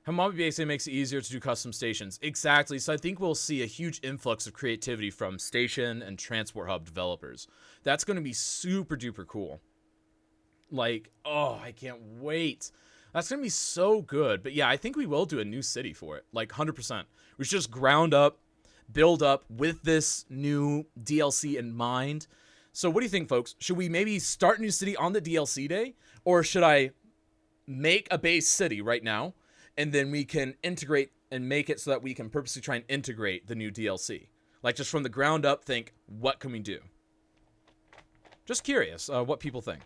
Hamabi Base Game makes it easier to do custom stations. Exactly, so I think we'll see a huge influx of creativity from station and transport hub developers. That's going to be super duper cool. Like, oh, I can't wait. That's going to be so good. But yeah, I think we will do a new city for it. Like, 100%. We should just ground up, build up with this new DLC in mind. So what do you think, folks? Should we maybe start a new city on the DLC day? Or should I make a base city right now? And then we can integrate and make it so that we can purposely try and integrate the new DLC. Like, just from the ground up, think, what can we do? Just curious what people think.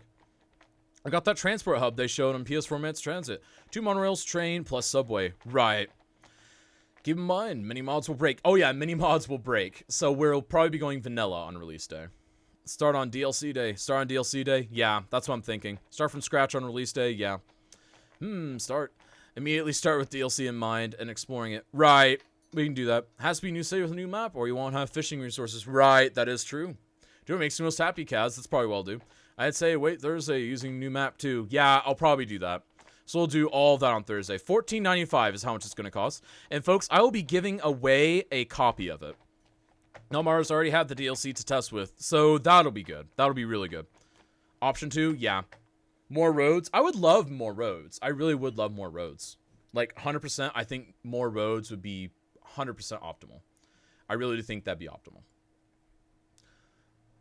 I got that transport hub they showed on PS4 Mass Transit. 2 monorails, train, plus subway. Right. Keep in mind, mini mods will break. Oh yeah, mini mods will break. So we'll probably be going vanilla on release day. Start on DLC day. Start on DLC day? Yeah, that's what I'm thinking. Start from scratch on release day? Yeah. Start. Immediately start with DLC in mind and exploring it. Right. We can do that. Has to be a new city with a new map, or you won't have fishing resources. Right. That is true. Do what makes you most happy, Kaz. That's probably what I'll do. I'd say wait Thursday using new map too. Yeah, I'll probably do that. So we'll do all of that on Thursday. $14.95 is how much it's going to cost. And folks, I will be giving away a copy of it. Nelmar's already had the DLC to test with, so that'll be good. That'll be really good. Option 2, yeah. More roads. I would love more roads. I really would love more roads. Like 100%, I think more roads would be 100% optimal. I really do think that'd be optimal.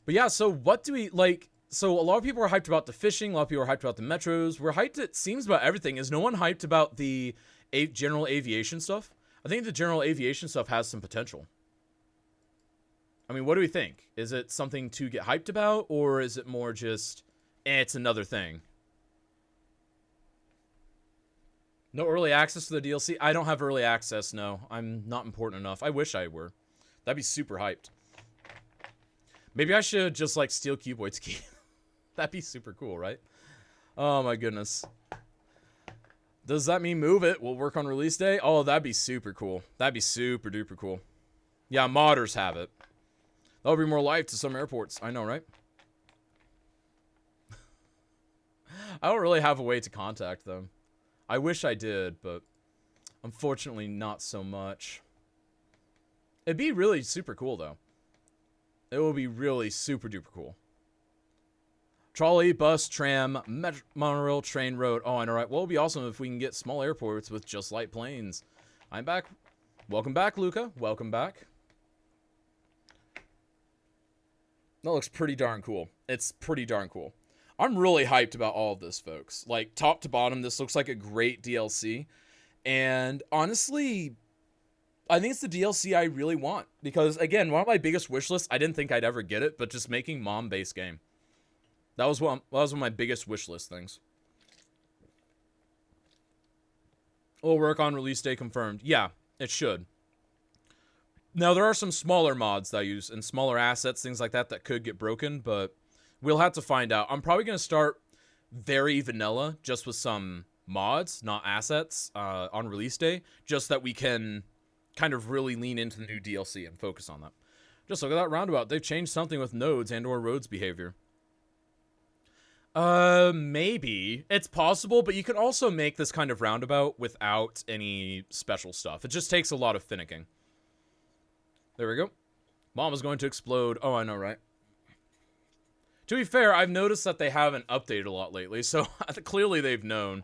But yeah, so what do we like? So a lot of people are hyped about the fishing. A lot of people are hyped about the metros. We're hyped, it seems, about everything. Is no one hyped about the general aviation stuff? I think the general aviation stuff has some potential. I mean, what do we think? Is it something to get hyped about? Or is it more just, it's another thing? No early access to the DLC? I don't have early access, no. I'm not important enough. I wish I were. That'd be super hyped. Maybe I should just, like, steal Cuboid's key. That'd be super cool, right? Oh, my goodness. Does that mean move it? We'll work on release day? Oh, that'd be super cool. That'd be super duper cool. Yeah, modders have it. That'll bring more life to some airports. I know, right? I don't really have a way to contact them. I wish I did, but unfortunately not so much. It'd be really super cool, though. It will be really super duper cool. Trolley, bus, tram, monorail, train, road. Oh, I know, right? Well, it'll be awesome if we can get small airports with just light planes. I'm back. Welcome back, Luca. Welcome back. That looks pretty darn cool. It's pretty darn cool. I'm really hyped about all of this, folks. Like, top to bottom, this looks like a great DLC. And honestly, I think it's the DLC I really want. Because, again, one of my biggest wish lists, I didn't think I'd ever get it, but just making mom-based game. That was one of my biggest wish list things. We'll work on release day confirmed. Yeah, it should. Now, there are some smaller mods that I use, and smaller assets, things like that, that could get broken, but we'll have to find out. I'm probably going to start very vanilla, just with some mods, not assets, on release day, just that we can kind of really lean into the new DLC and focus on that. Just look at that roundabout. They've changed something with nodes and or roads behavior. Maybe. It's possible, but you can also make this kind of roundabout without any special stuff. It just takes a lot of finicking. There we go. Mom is going to explode. Oh, I know, right? To be fair, I've noticed that they haven't updated a lot lately, so clearly they've known.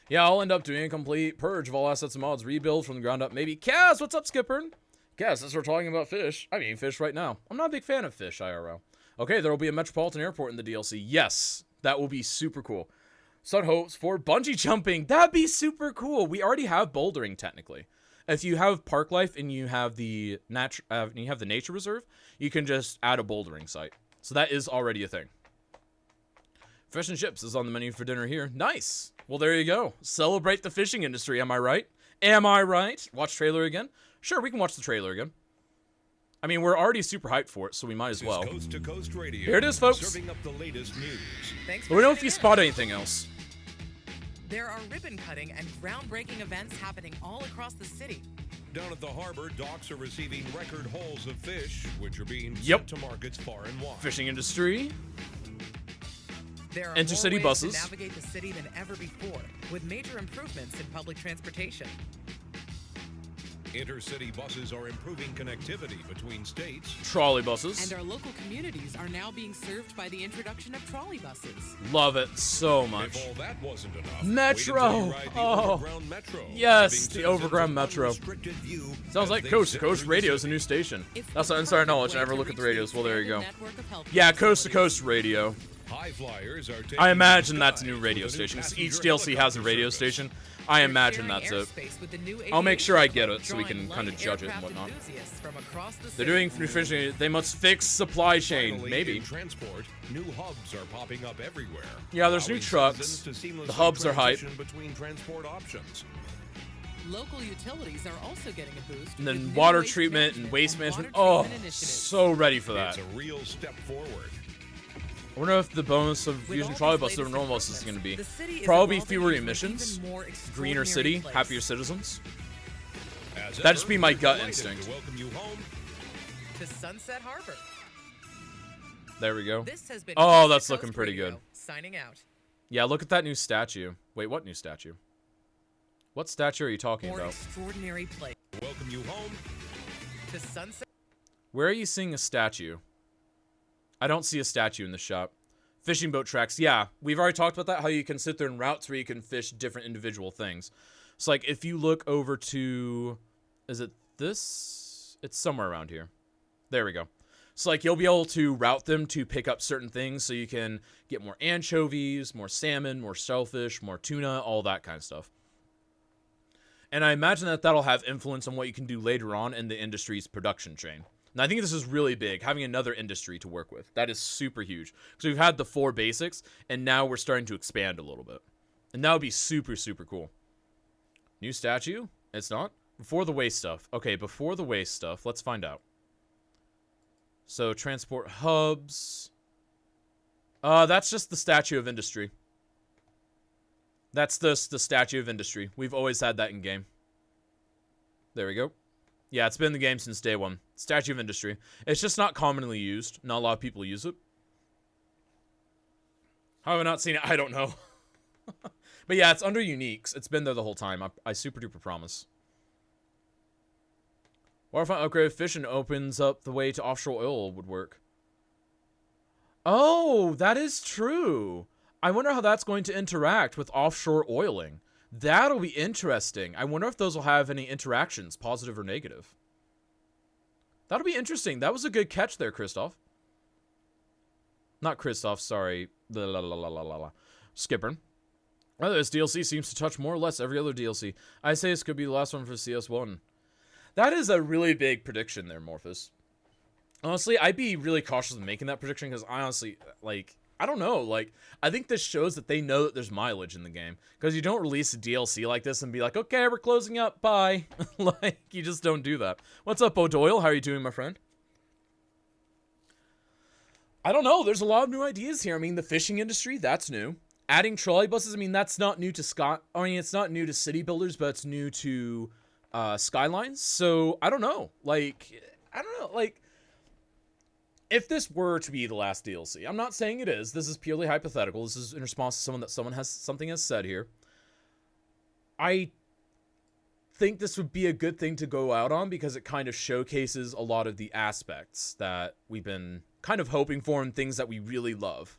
Yeah, I'll end up doing a complete purge of all assets and mods, rebuild from the ground up, maybe. Kaz, what's up, Skipper? Yeah, since we're talking about fish, I'm eating fish right now. I'm not a big fan of fish, IRL. Okay, there will be a Metropolitan Airport in the DLC. Yes, that will be super cool. Sun hopes for bungee jumping. That'd be super cool. We already have bouldering, technically. If you have park life and you have the nature reserve, you can just add a bouldering site. So that is already a thing. Fish and chips is on the menu for dinner here. Nice. Well, there you go. Celebrate the fishing industry. Am I right? Am I right? Watch trailer again? Sure, we can watch the trailer again. I mean, we're already super hyped for it, so we might as well. Coast to Coast Radio, here it is, folks. serving up the latest news. Thanks Let me know if tuning you in. spot anything else. There are ribbon cutting and groundbreaking events happening all across the city. Down at the harbor, docks are receiving record hauls of fish, which are being Yep. sent to markets far and wide. Fishing industry. There are Intercity more ways buses. to navigate the city than ever before, with major improvements in public transportation. Intercity buses are improving connectivity between states. Trolley buses. And our local communities are now being served by the introduction of trolley buses. Love it so much. If all that wasn't enough, Metro! wait until you ride the Oh. overground metro. Yes, giving the citizens overground an metro. unrestricted view Sounds as like they Coast to zip Coast through Radio the is a new station. It's That's the the insider perfect knowledge. I way never to look at the reach radios. Well, there you go. expanded network of health Yeah, Coast to facilities. Coast Radio. High flyers are taking I imagine the that's a skies new radio with a new station. 'Cause passenger each DLC has a radio helicopter station. service. I They're imagine sharing that's it. airspace with the new I'll make sure I Aviation get Club, it so we drawing can kind of light judge it and aircraft whatnot. enthusiasts from across the They're city. doing new fishing. They must fix supply chain. Finally, Maybe. in transport, new hubs are popping up everywhere. Yeah, there's new allowing trucks. citizens to seamlessly The hubs are hype. transition between transport options. Local utilities are also getting a boost. And with then new water waste treatment and waste water management. Oh, treatment initiatives. so ready for that. It's a real step forward. I wonder if the bonus of With using all trolley these buses over latest normal buses is going to be. improvements, the city is Probably evolving fewer into an emissions, even more greener extraordinary city, place. happier citizens. As That'd just ever, be my we're gut delighted instinct. To welcome you home. To Sunset Harbor. There we go. This has been Oh, Coast to that's Coast looking pretty Radio, good. Signing out. Yeah, look at that new statue. Wait, what new statue? What statue are you talking More about? extraordinary place. Welcome you home. To Sunset. Where are you seeing a statue? I don't see a statue in the shop. Fishing boat tracks. Yeah, we've already talked about that, how you can sit there in routes where you can fish different individual things. So, like, if you look over to... Is it this? It's somewhere around here. There we go. So, like, you'll be able to route them to pick up certain things so you can get more anchovies, more salmon, more shellfish, more tuna, all that kind of stuff. And I imagine that that'll have influence on what you can do later on in the industry's production chain. And I think this is really big, having another industry to work with. That is super huge. So we've had the 4 basics, and now we're starting to expand a little bit. And that would be super, super cool. New statue? It's not? Before the waste stuff. Okay, before the waste stuff, let's find out. So, transport hubs. That's just the Statue of Industry. That's the Statue of Industry. We've always had that in game. There we go. Yeah, it's been in the game since day one. Statue of Industry. It's just not commonly used. Not a lot of people use it. How have I not seen it? I don't know. But yeah, it's under uniques. It's been there the whole time. I super duper promise. Waterfront upgrade fishing opens up the way to offshore oil would work. Oh, that is true. I wonder how that's going to interact with offshore oiling. That'll be interesting. I wonder if those will have any interactions, positive or negative. That'll be interesting. That was a good catch there, Christoph. Not Christoph, sorry. Skipper. Well, this DLC seems to touch more or less every other DLC. I say this could be the last one for CS1. That is a really big prediction there, Morphus. Honestly, I'd be really cautious in making that prediction because I honestly, like, I don't know. Like, I think this shows that they know that there's mileage in the game. Because you don't release a DLC like this and be like, okay, we're closing up, bye. Like, you just don't do that. What's up, O'Doyle? How are you doing, my friend? I don't know. There's a lot of new ideas here. I mean, the fishing industry, that's new. Adding trolley buses, I mean, that's not new to it's not new to city builders, but it's new to skylines. So, I don't know. Like, if this were to be the last DLC, I'm not saying it is. This is purely hypothetical. This is in response to something has said here. I think this would be a good thing to go out on because it kind of showcases a lot of the aspects that we've been kind of hoping for and things that we really love.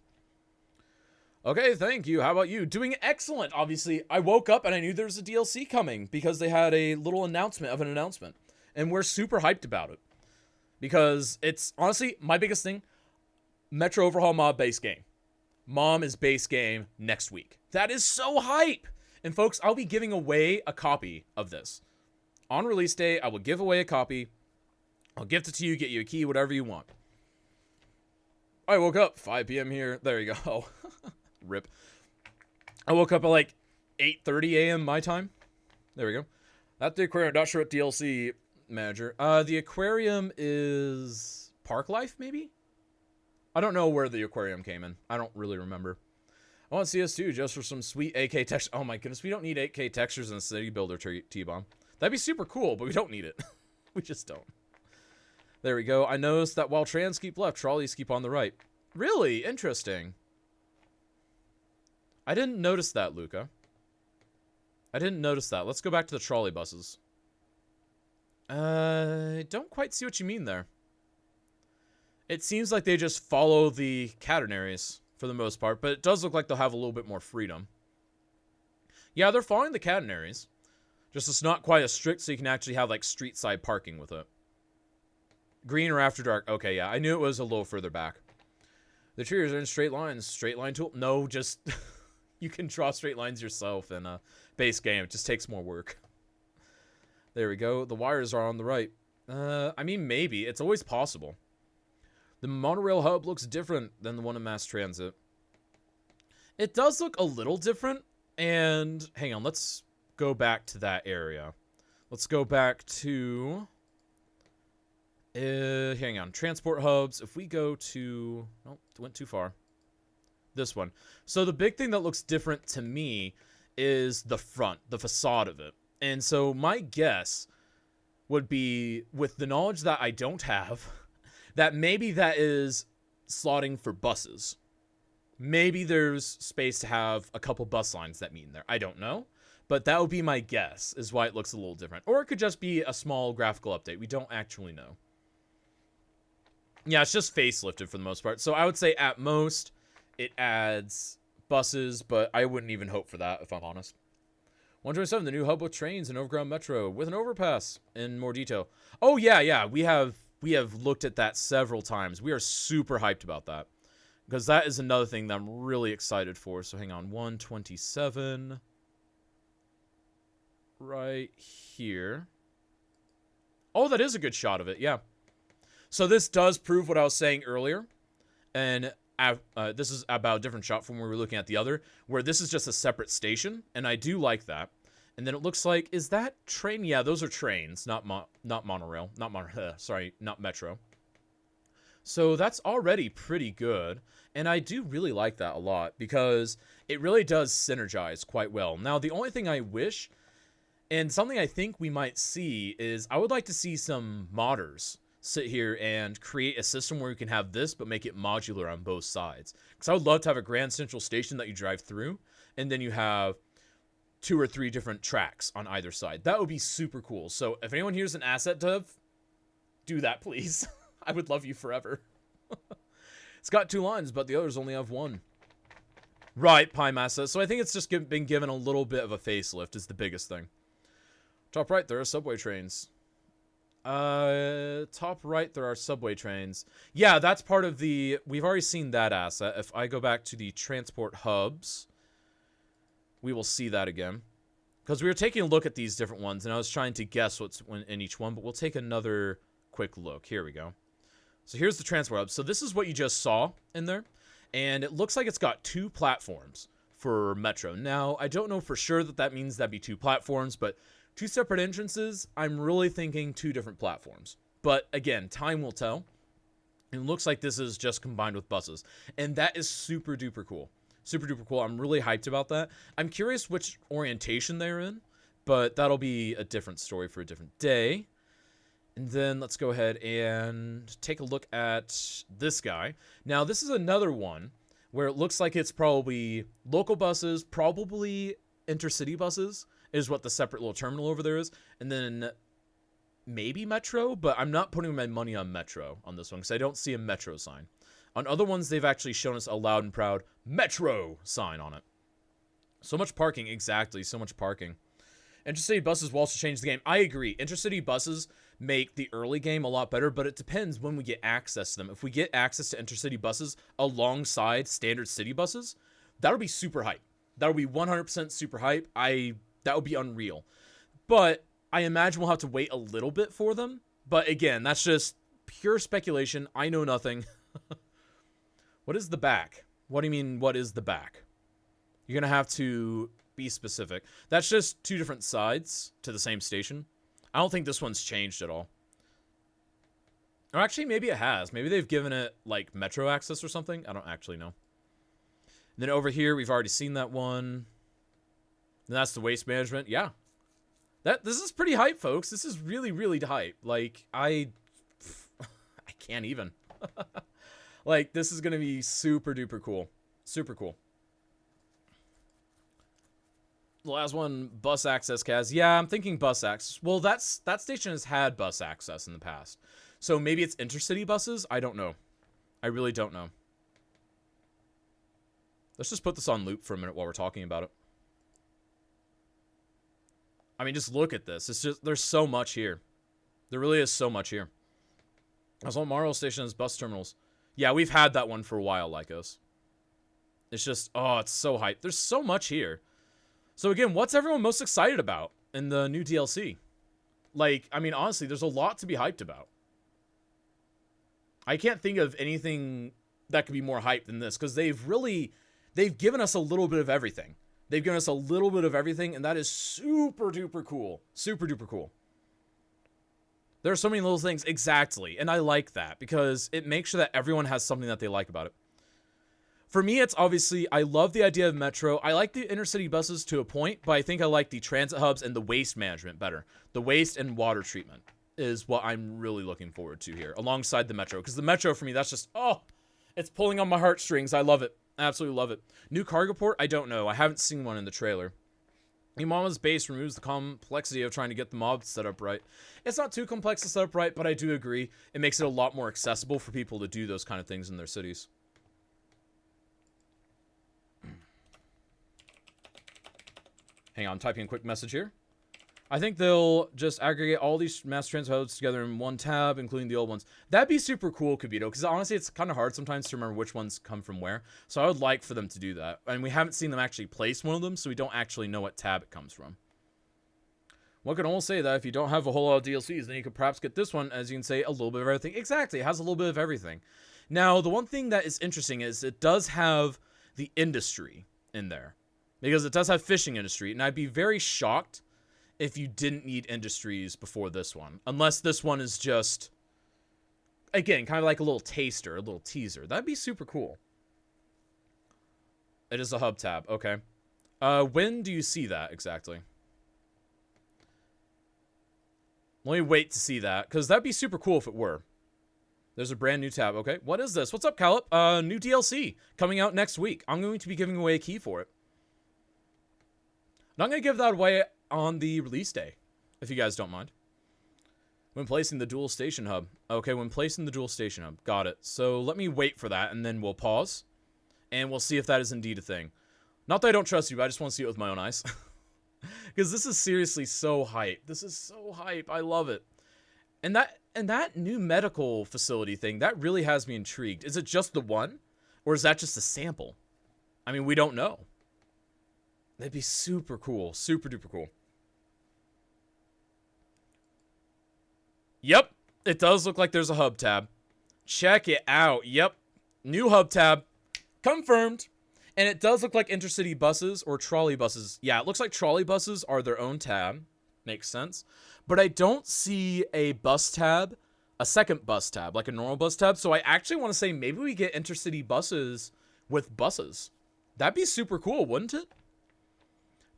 Okay, thank you. How about you? Doing excellent. Obviously, I woke up and I knew there was a DLC coming because they had a little announcement of an announcement. And we're super hyped about it. Because it's, honestly, my biggest thing, Metro Overhaul Mod base game. Mom is base game next week. That is so hype! And folks, I'll be giving away a copy of this. On release day, I will give away a copy. I'll gift it to you, get you a key, whatever you want. I woke up 5 p.m. here. There you go. Rip. I woke up at like 8:30 a.m. my time. There we go. That's the aquarium. Not sure what DLC manager. The aquarium is Park Life, maybe? I don't know where the aquarium came in. I don't really remember. I want CS2 just for some sweet 8K textures. Oh my goodness, we don't need 8K textures in a City Builder T-Bomb. That'd be super cool, but we don't need it. We just don't. There we go. I noticed that while trans keep left, trolleys keep on the right. Really? Interesting. I didn't notice that, Luca. I didn't notice that. Let's go back to the trolley buses. I don't quite see what you mean there. It seems like they just follow the catenaries for the most part, but it does look like they'll have a little bit more freedom. Yeah, they're following the catenaries. Just it's not quite as strict, so you can actually have like street side parking with it. Green or after dark. Okay, yeah, I knew it was a little further back. The trees are in straight lines. Straight line tool? No, just you can draw straight lines yourself in a base game. It just takes more work. There we go. The wires are on the right. I mean, maybe. It's always possible. The monorail hub looks different than the one in mass transit. It does look a little different. And hang on, let's go back to that area. Let's go back to... hang on. Transport hubs. If we go to... Oh, went too far. This one. So the big thing that looks different to me is the front, the facade of it. And so my guess would be, with the knowledge that I don't have, that maybe that is slotting for buses. Maybe there's space to have a couple bus lines that meet in there. I don't know. But that would be my guess, is why it looks a little different. Or it could just be a small graphical update. We don't actually know. Yeah, it's just facelifted for the most part. So I would say at most, it adds buses, but I wouldn't even hope for that, if I'm honest. 127, the new hub with trains and overground metro with an overpass in more detail. Oh, yeah. We have looked at that several times. We are super hyped about that. Because that is another thing that I'm really excited for. So hang on, 127. Right here. Oh, that is a good shot of it, yeah. So this does prove what I was saying earlier. And this is about a different shot from where we were looking at the other, where this is just a separate station, and I do like that. And then it looks like, is that train? Yeah, those are trains, not monorail. Not metro. So that's already pretty good, and I do really like that a lot, because it really does synergize quite well. Now, the only thing I wish, and something I think we might see, is I would like to see some modders sit here and create a system where you can have this, but make it modular on both sides. Because I would love to have a grand central station that you drive through, and then you have 2 or 3 different tracks on either side. That would be super cool. So if anyone here's an asset dev, do that, please. I would love you forever. It's got 2 lines, but the others only have 1. Right, Pime asset. So I think it's just been given a little bit of a facelift is the biggest thing. Top right, there are subway trains. Top right, there are subway trains. Yeah, that's part of the... We've already seen that asset. If I go back to the transport hubs, we will see that again. Because we were taking a look at these different ones, and I was trying to guess what's in each one, but we'll take another quick look. Here we go. So here's the transport hub. So this is what you just saw in there, and it looks like it's got 2 platforms for Metro. Now, I don't know for sure that means that'd be 2 platforms, but 2 separate entrances, I'm really thinking 2 different platforms. But again, time will tell. It looks like this is just combined with buses, and that is super duper cool. Super duper cool. I'm really hyped about that. I'm curious which orientation they're in, but that'll be a different story for a different day. And then let's go ahead and take a look at this guy. Now, this is another one where it looks like it's probably local buses, probably intercity buses is what the separate little terminal over there is. And then maybe Metro, but I'm not putting my money on Metro on this one because I don't see a Metro sign. On other ones, they've actually shown us a loud and proud Metro sign on it. So much parking, exactly, so much parking. Intercity buses will also change the game. I agree. Intercity buses make the early game a lot better, but it depends when we get access to them. If we get access to intercity buses alongside standard city buses, that'll be super hype. That'll be 100% super hype. That would be unreal. But I imagine we'll have to wait a little bit for them. But again, that's just pure speculation. I know nothing. What is the back? What do you mean, what is the back? You're going to have to be specific. That's just two different sides to the same station. I don't think this one's changed at all. Or actually, maybe it has. Maybe they've given it, like, metro access or something. I don't actually know. And then over here, we've already seen that one. And that's the waste management. Yeah. This is pretty hype, folks. This is really, really hype. Like, I can't even. Like, this is going to be super duper cool. Super cool. The last one, bus access, Kaz. Yeah, I'm thinking bus access. Well, that station has had bus access in the past. So maybe it's intercity buses? I don't know. I really don't know. Let's just put this on loop for a minute while we're talking about it. I mean, just look at this. It's just, there's so much here. There really is so much here. Also, Marl Station has bus terminals. Yeah, we've had that one for a while, Lycos. It's just, oh, it's so hyped. There's so much here. So again, what's everyone most excited about in the new DLC? Like, I mean, honestly, there's a lot to be hyped about. I can't think of anything that could be more hyped than this, because they've given us a little bit of everything. They've given us a little bit of everything, and that is super duper cool. Super duper cool. There are so many little things, exactly, and I like that, because it makes sure that everyone has something that they like about it. For me, it's obviously, I love the idea of Metro. I like the intercity buses to a point, but I think I like the transit hubs and the waste management better. The waste and water treatment is what I'm really looking forward to here, alongside the Metro. Because the Metro, for me, that's just, oh, it's pulling on my heartstrings. I love it. Absolutely love it. New cargo port? I don't know. I haven't seen one in the trailer. Imama's base removes the complexity of trying to get the mobs set up right. It's not too complex to set up right, but I do agree. It makes it a lot more accessible for people to do those kind of things in their cities. Hang on, I'm typing a quick message here. I think they'll just aggregate all these mass transit hubs together in one tab, including the old ones. That'd be super cool, Kibito, because honestly, it's kind of hard sometimes to remember which ones come from where. So I would like for them to do that. And we haven't seen them actually place one of them, so we don't actually know what tab it comes from. One can almost say that if you don't have a whole lot of DLCs, then you could perhaps get this one, as you can say, a little bit of everything. Exactly, it has a little bit of everything. Now, the one thing that is interesting is it does have the industry in there. Because it does have fishing industry, and I'd be very shocked if you didn't need industries before this one. Unless this one is just, again, kind of like a little taster, a little teaser. That'd be super cool. It is a hub tab, okay. When do you see that exactly? Let me wait to see that, because that'd be super cool if it were. There's a brand new tab, okay. What is this? What's up, Calip? New DLC coming out next week. I'm going to be giving away a key for it. I'm not going to give that away on the release day, if you guys don't mind. When placing the dual station hub. Okay, when placing the dual station hub. Got it. So let me wait for that, and then we'll pause. And we'll see if that is indeed a thing. Not that I don't trust you, but I just want to see it with my own eyes. Because this is seriously so hype. This is so hype. I love it. And that new medical facility thing, that really has me intrigued. Is it just the one? Or is that just a sample? I mean, we don't know. That'd be super cool. Super duper cool. Yep. It does look like there's a hub tab. Check it out. Yep. New hub tab. Confirmed. And it does look like intercity buses or trolley buses. Yeah, it looks like trolley buses are their own tab. Makes sense. But I don't see a bus tab, a second bus tab, like a normal bus tab. So I actually want to say maybe we get intercity buses with buses. That'd be super cool, wouldn't it?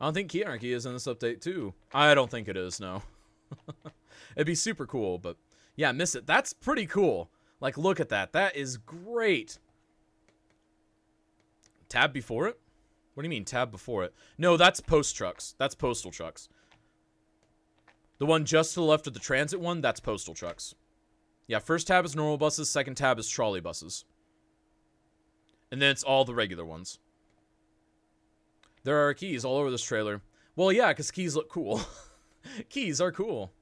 I don't think Key Anarchy is in this update, too. I don't think it is, no. It'd be super cool, but... yeah, miss it. That's pretty cool. Like, look at that. That is great. Tab before it? What do you mean, tab before it? No, that's post trucks. That's postal trucks. The one just to the left of the transit one, that's postal trucks. Yeah, first tab is normal buses, second tab is trolley buses. And then it's all the regular ones. There are keys all over this trailer. Well, yeah, because keys look cool. Keys are cool.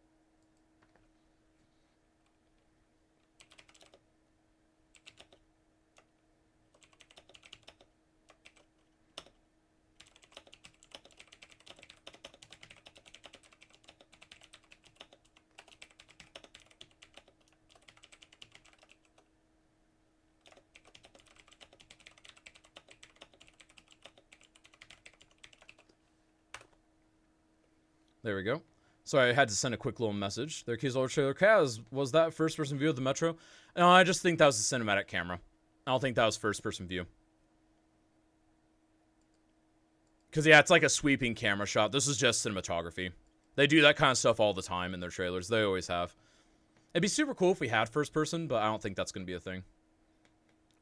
There we go. So I had to send a quick little message. Their keys over trailer. Kaz, was that first-person view of the Metro? No, I just think that was a cinematic camera. I don't think that was first-person view. Because, yeah, it's like a sweeping camera shot. This is just cinematography. They do that kind of stuff all the time in their trailers. They always have. It'd be super cool if we had first-person, but I don't think that's going to be a thing.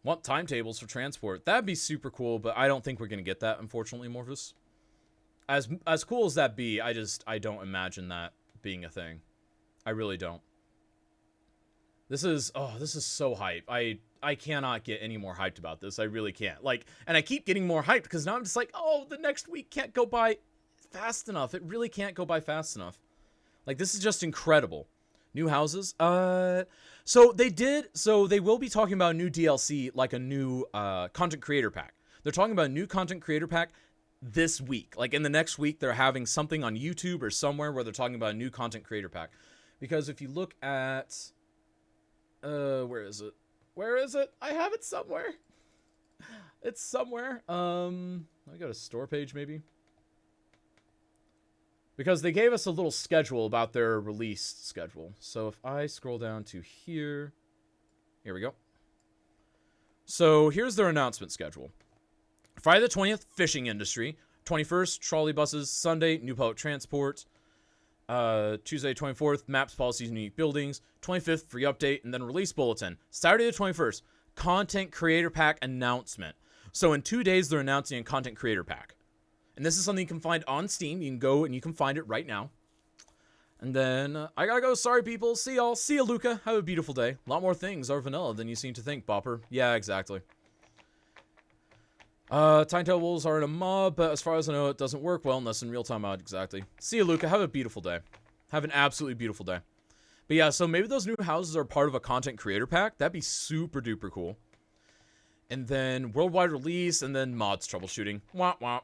Want timetables for transport. That'd be super cool, but I don't think we're going to get that, unfortunately, Morphus. As cool as that be, I don't imagine that being a thing. I really don't. This is so hype. I cannot get any more hyped about this. I really can't. Like, and I keep getting more hyped because now I'm just like, oh, the next week can't go by fast enough. It really can't go by fast enough. Like, this is just incredible. New houses? So they will be talking about a new DLC, like a new content creator pack. They're talking about a new content creator pack this week. Like, in the next week, they're having something on YouTube or somewhere where they're talking about a new content creator pack. Because if you look at... where is it? Where is it? I have it somewhere. It's somewhere. I got a store page, maybe. Because they gave us a little schedule about their release schedule. So if I scroll down to here... Here we go. So here's their announcement schedule. Friday the 20th, fishing industry. 21st, trolley buses. Sunday, new public transport. Tuesday 24th, maps, policies, and unique buildings. 25th, free update, and then release bulletin. Saturday the 21st, content creator pack announcement. So in 2 days, they're announcing a content creator pack. And this is something you can find on Steam. You can go and you can find it right now. And then, I gotta go. Sorry, people. See y'all. See ya, Luca. Have a beautiful day. A lot more things are vanilla than you seem to think, Bopper. Yeah, exactly. Timetables are in a mod, but as far as I know, it doesn't work well unless in real-time mod. Exactly. See you, Luca. Have a beautiful day. Have an absolutely beautiful day. But yeah, so maybe those new houses are part of a content creator pack. That'd be super duper cool. And then worldwide release, and then mods troubleshooting. Wah wah.